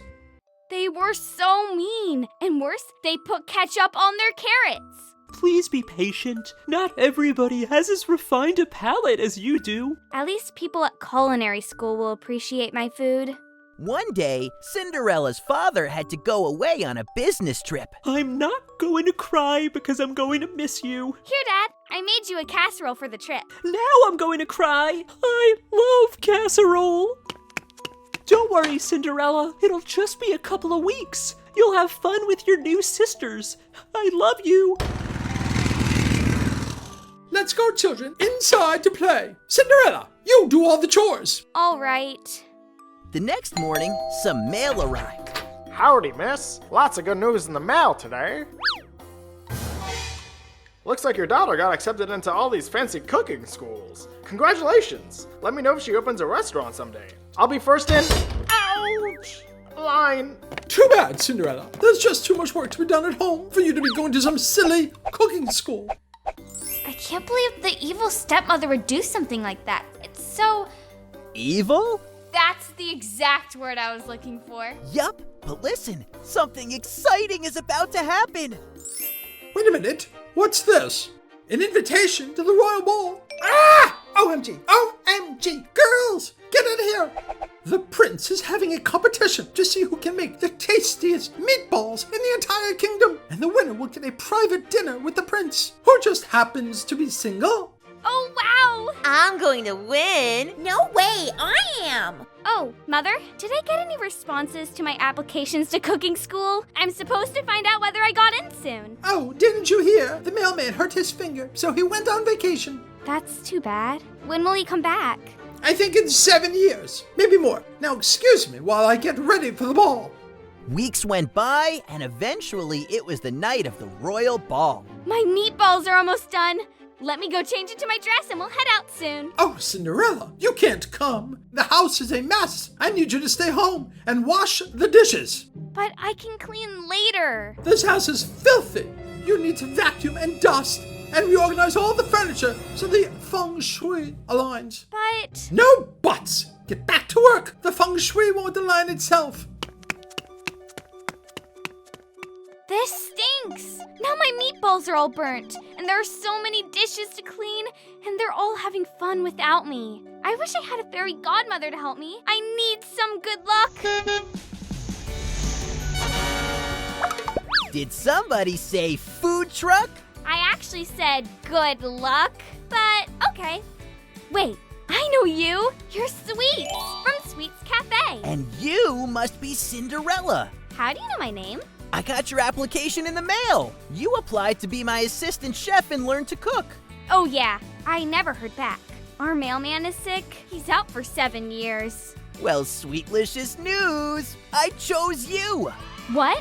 They were so mean. And worse, they put ketchup on their carrots. Please be patient. Not everybody has as refined a palate as you do. At least people at culinary school will appreciate my food. One day, Cinderella's father had to go away on a business trip. I'm not going to cry because I'm going to miss you. Here, Dad, I made you a casserole for the trip. Now I'm going to cry. I love casserole. Don't worry, Cinderella. It'll just be a couple of weeks. You'll have fun with your new sisters. I love you. Let's go, children, inside to play. Cinderella, you do all the chores. All right. The next morning, some mail arrived. Howdy, miss. Lots of good news in the mail today. Looks like your daughter got accepted into all these fancy cooking schools. Congratulations. Let me know if she opens a restaurant someday. I'll be first in... Ouch! Line. Too bad, Cinderella. There's just too much work to be done at home for you to be going to some silly cooking school. I can't believe the evil stepmother would do something like that. It's so... Evil? That's the exact word I was looking for. Yup, but listen, something exciting is about to happen. Wait a minute, what's this? An invitation to the royal ball? Ah! OMG, OMG, girls, get in here. The prince is having a competition to see who can make the tastiest meatballs in the entire kingdom. And the winner will get a private dinner with the prince, who just happens to be single. Oh, wow! I'm going to win. No way, I am. Oh, Mother, did I get any responses to my applications to cooking school? I'm supposed to find out whether I got in soon. Oh, didn't you hear? The mailman hurt his finger, so he went on vacation. That's too bad. When will he come back? I think in 7 years, maybe more. Now excuse me while I get ready for the ball. Weeks went by, and eventually it was the night of the royal ball. My meatballs are almost done. Let me go change into my dress and we'll head out soon. Oh, Cinderella, you can't come. The house is a mess. I need you to stay home and wash the dishes. But I can clean later. This house is filthy. You need to vacuum and dust and reorganize all the furniture so the feng shui aligns. But... No buts! Get back to work! The feng shui won't align itself. This stinks! Now my meatballs are all burnt, and there are so many dishes to clean, and they're all having fun without me. I wish I had a fairy godmother to help me. I need some good luck. Did somebody say food truck? I actually said good luck, but okay. Wait, I know you. You're Sweets from Sweets Cafe. And you must be Cinderella. How do you know my name? I got your application in the mail. You applied to be my assistant chef and learn to cook. Oh yeah, I never heard back. Our mailman is sick. He's out for 7 years. Well, sweetlicious news. I chose you. What?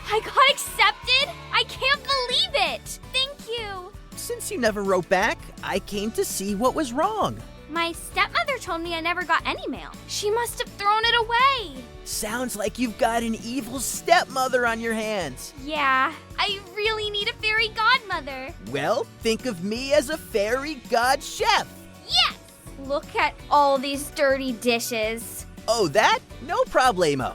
I got accepted? I can't believe it! Thank you! Since you never wrote back, I came to see what was wrong. My stepmother told me I never got any mail. She must have thrown it away. Sounds like you've got an evil stepmother on your hands. Yeah, I really need a fairy godmother. Well, think of me as a fairy god chef. Yes! Look at all these dirty dishes. Oh, that? No problemo.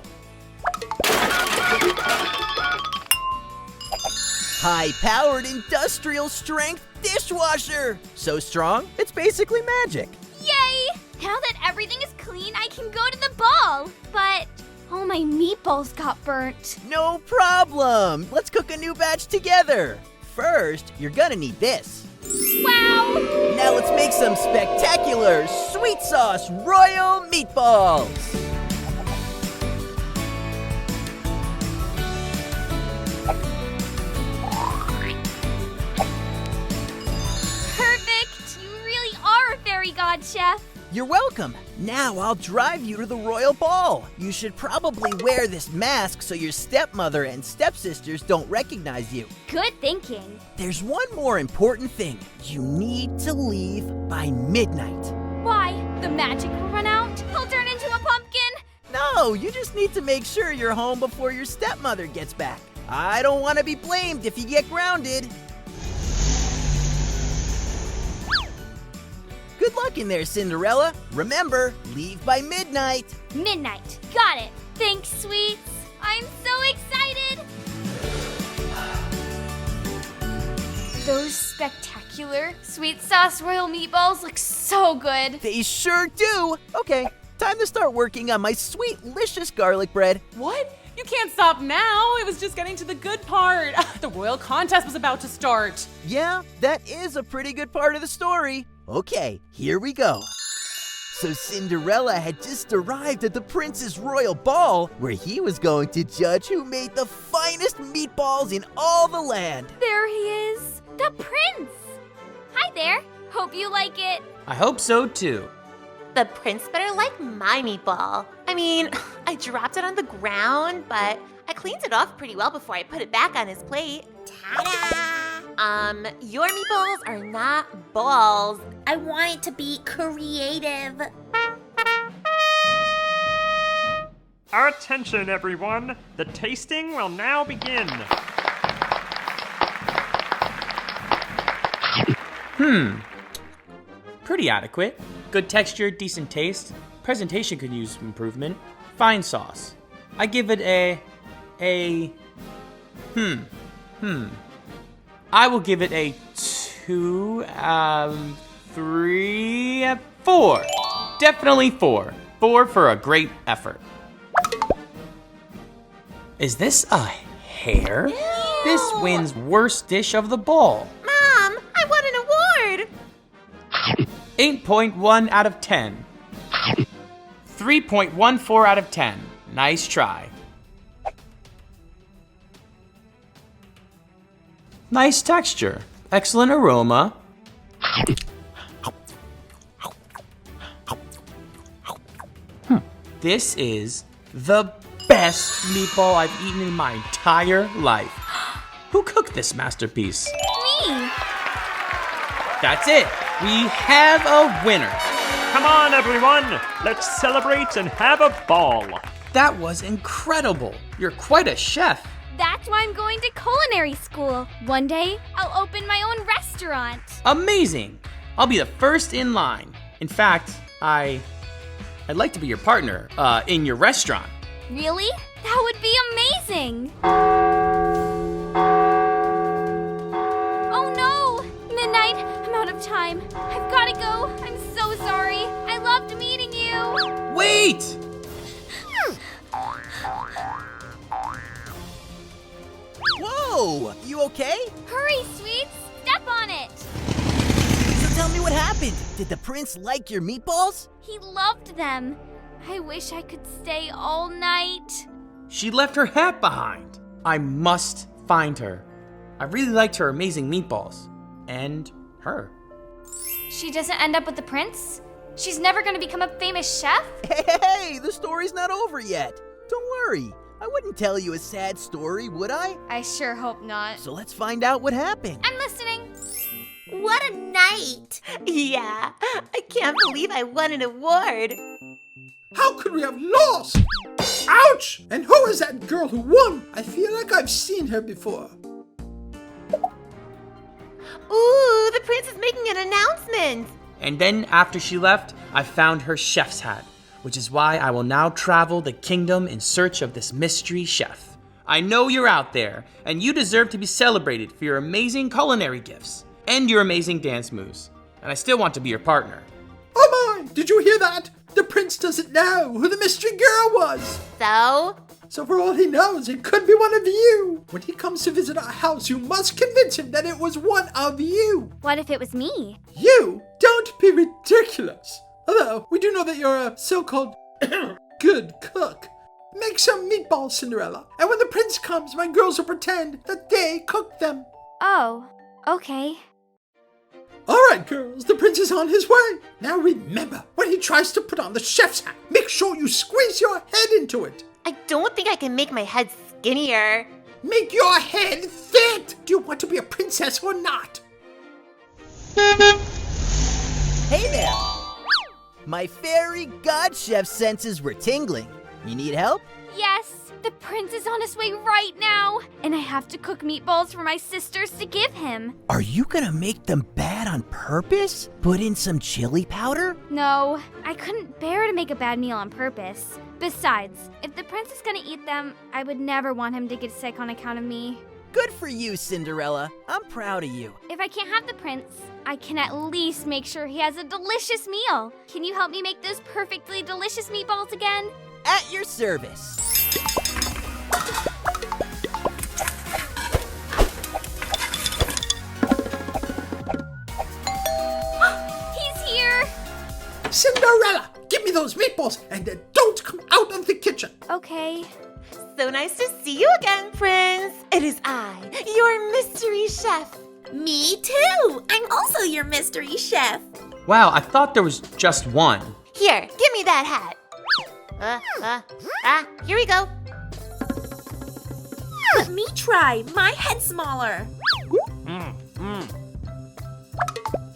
High-powered industrial strength dishwasher. So strong, it's basically magic. Yay! Now that everything is clean, I can go to the ball. But all my meatballs got burnt. No problem. Let's cook a new batch together. First, you're gonna need this. Wow! Now let's make some spectacular sweet sauce royal meatballs. Fairy god chef. You're welcome. Now I'll drive you to the royal ball. You should probably wear this mask so your stepmother and stepsisters don't recognize you. Good thinking. There's one more important thing. You need to leave by midnight. Why? The magic will run out? I'll turn into a pumpkin? No, you just need to make sure you're home before your stepmother gets back. I don't want to be blamed if you get grounded. Good luck in there, Cinderella. Remember, leave by midnight. Midnight. Got it. Thanks, Sweets. I'm so excited. Those spectacular sweet sauce royal meatballs look so good. They sure do. Okay, time to start working on my sweet-licious garlic bread. What? You can't stop now. It was just getting to the good part. The royal contest was about to start. Yeah, that is a pretty good part of the story. Okay, here we go. So Cinderella had just arrived at the prince's royal ball, where he was going to judge who made the finest meatballs in all the land. There he is, the prince. Hi there. Hope you like it. I hope so too. The prince better like my meatball. I mean, I dropped it on the ground, but I cleaned it off pretty well before I put it back on his plate. Ta-da! Your meatballs are not balls. I want it to be creative. Attention, everyone. The tasting will now begin. Pretty adequate. Good texture, decent taste. Presentation could use improvement. Fine sauce. I give it I will give it a 2, 3, 4. Definitely 4. 4 for a great effort. Is this a hair? Ew. This wins worst dish of the ball. Mom, I won an award. 8.1 out of 10. 3.14 out of 10. Nice try. Nice texture. Excellent aroma. This is the best meatball I've eaten in my entire life. Who cooked this masterpiece? Me. That's it. We have a winner. Come on, everyone. Let's celebrate and have a ball. That was incredible. You're quite a chef. That's That's why I'm going to culinary school. One day, I'll open my own restaurant. Amazing! I'll be the first in line. In fact, I'd like to be your partner, in your restaurant. Really? That would be amazing! Oh no! Midnight, I'm out of time. I've gotta go. I'm so sorry. I loved meeting you. Wait! Whoa! You okay? Hurry, sweets! Step on it! So tell me what happened. Did the prince like your meatballs? He loved them. I wish I could stay all night. She left her hat behind. I must find her. I really liked her amazing meatballs. And her. She doesn't end up with the prince? She's never gonna become a famous chef? Hey, the story's not over yet. Don't worry. I wouldn't tell you a sad story, would I? I sure hope not. So let's find out what happened. I'm listening. What a night! Yeah, I can't believe I won an award. How could we have lost? Ouch! And who is that girl who won? I feel like I've seen her before. Ooh, the prince is making an announcement. And then after she left, I found her chef's hat, which is why I will now travel the kingdom in search of this mystery chef. I know you're out there, and you deserve to be celebrated for your amazing culinary gifts and your amazing dance moves. And I still want to be your partner. Oh my! Did you hear that? The prince doesn't know who the mystery girl was. So for all he knows, it could be one of you. When he comes to visit our house, you must convince him that it was one of you. What if it was me? You? Don't be ridiculous. Although, we do know that you're a so-called good cook. Make some meatballs, Cinderella, and when the prince comes, my girls will pretend that they cooked them. Oh, okay. All right, girls, the prince is on his way. Now remember, when he tries to put on the chef's hat, make sure you squeeze your head into it. I don't think I can make my head skinnier. Make your head fit. Do you want to be a princess or not? Hey there! My fairy god chef senses were tingling. You need help? Yes, the prince is on his way right now. And I have to cook meatballs for my sisters to give him. Are you gonna make them bad on purpose? Put in some chili powder? No, I couldn't bear to make a bad meal on purpose. Besides, if the prince is gonna eat them, I would never want him to get sick on account of me. Good for you, Cinderella. I'm proud of you. If I can't have the prince, I can at least make sure he has a delicious meal. Can you help me make those perfectly delicious meatballs again? At your service. He's here! Cinderella, give me those meatballs and then don't come out of the kitchen. Okay. So nice to see you again, Prince. It is I, your mystery chef. Me too! I'm also your mystery chef. Wow, I thought there was just one. Here, give me that hat. Here we go. Let me try. My head's smaller.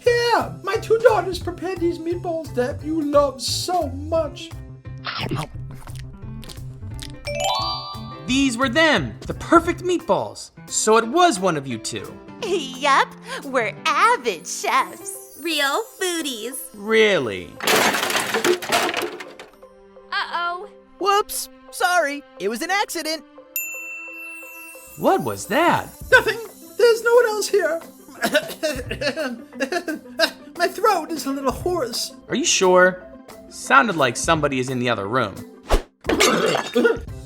Here, my two daughters prepared these meatballs that you love so much. These were them, the perfect meatballs. So it was one of you two. Yup, we're avid chefs. Real foodies. Really? Uh-oh. Whoops, sorry, it was an accident. What was that? Nothing. There's no one else here. My throat is a little hoarse. Are you sure? Sounded like somebody is in the other room.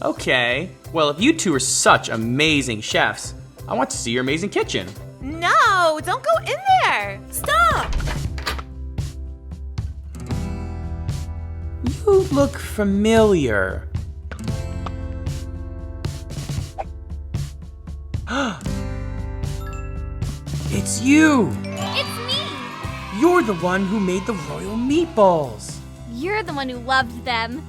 Okay, well if you two are such amazing chefs, I want to see your amazing kitchen. No, don't go in there. Stop! You look familiar. It's you! It's me! You're the one who made the royal meatballs. You're the one who loved them.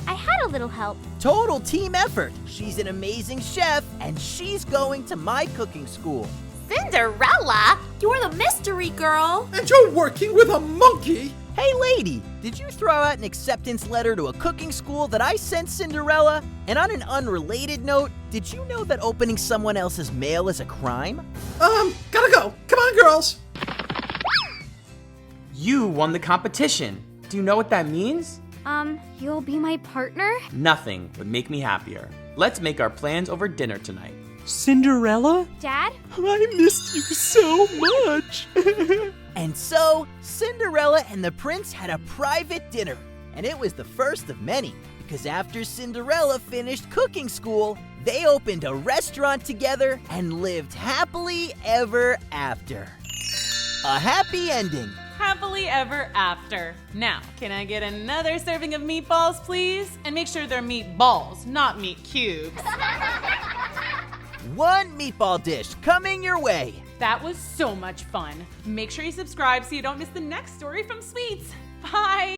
I had a little help. Total team effort. She's an amazing chef, and she's going to my cooking school. Cinderella? You're the mystery girl. And you're working with a monkey? Hey lady, did you throw out an acceptance letter to a cooking school that I sent Cinderella? And on an unrelated note, did you know that opening someone else's mail is a crime? Gotta go. Come on, girls. You won the competition. Do you know what that means? You'll be my partner? Nothing would make me happier. Let's make our plans over dinner tonight. Cinderella? Dad? I missed you so much. And so, Cinderella and the prince had a private dinner. And it was the first of many, because after Cinderella finished cooking school, they opened a restaurant together and lived happily ever after. A happy ending. Happily ever after. Now, can I get another serving of meatballs, please? And make sure they're meatballs, not meat cubes. One meatball dish coming your way. That was so much fun. Make sure you subscribe so you don't miss the next story from Sweets. Bye!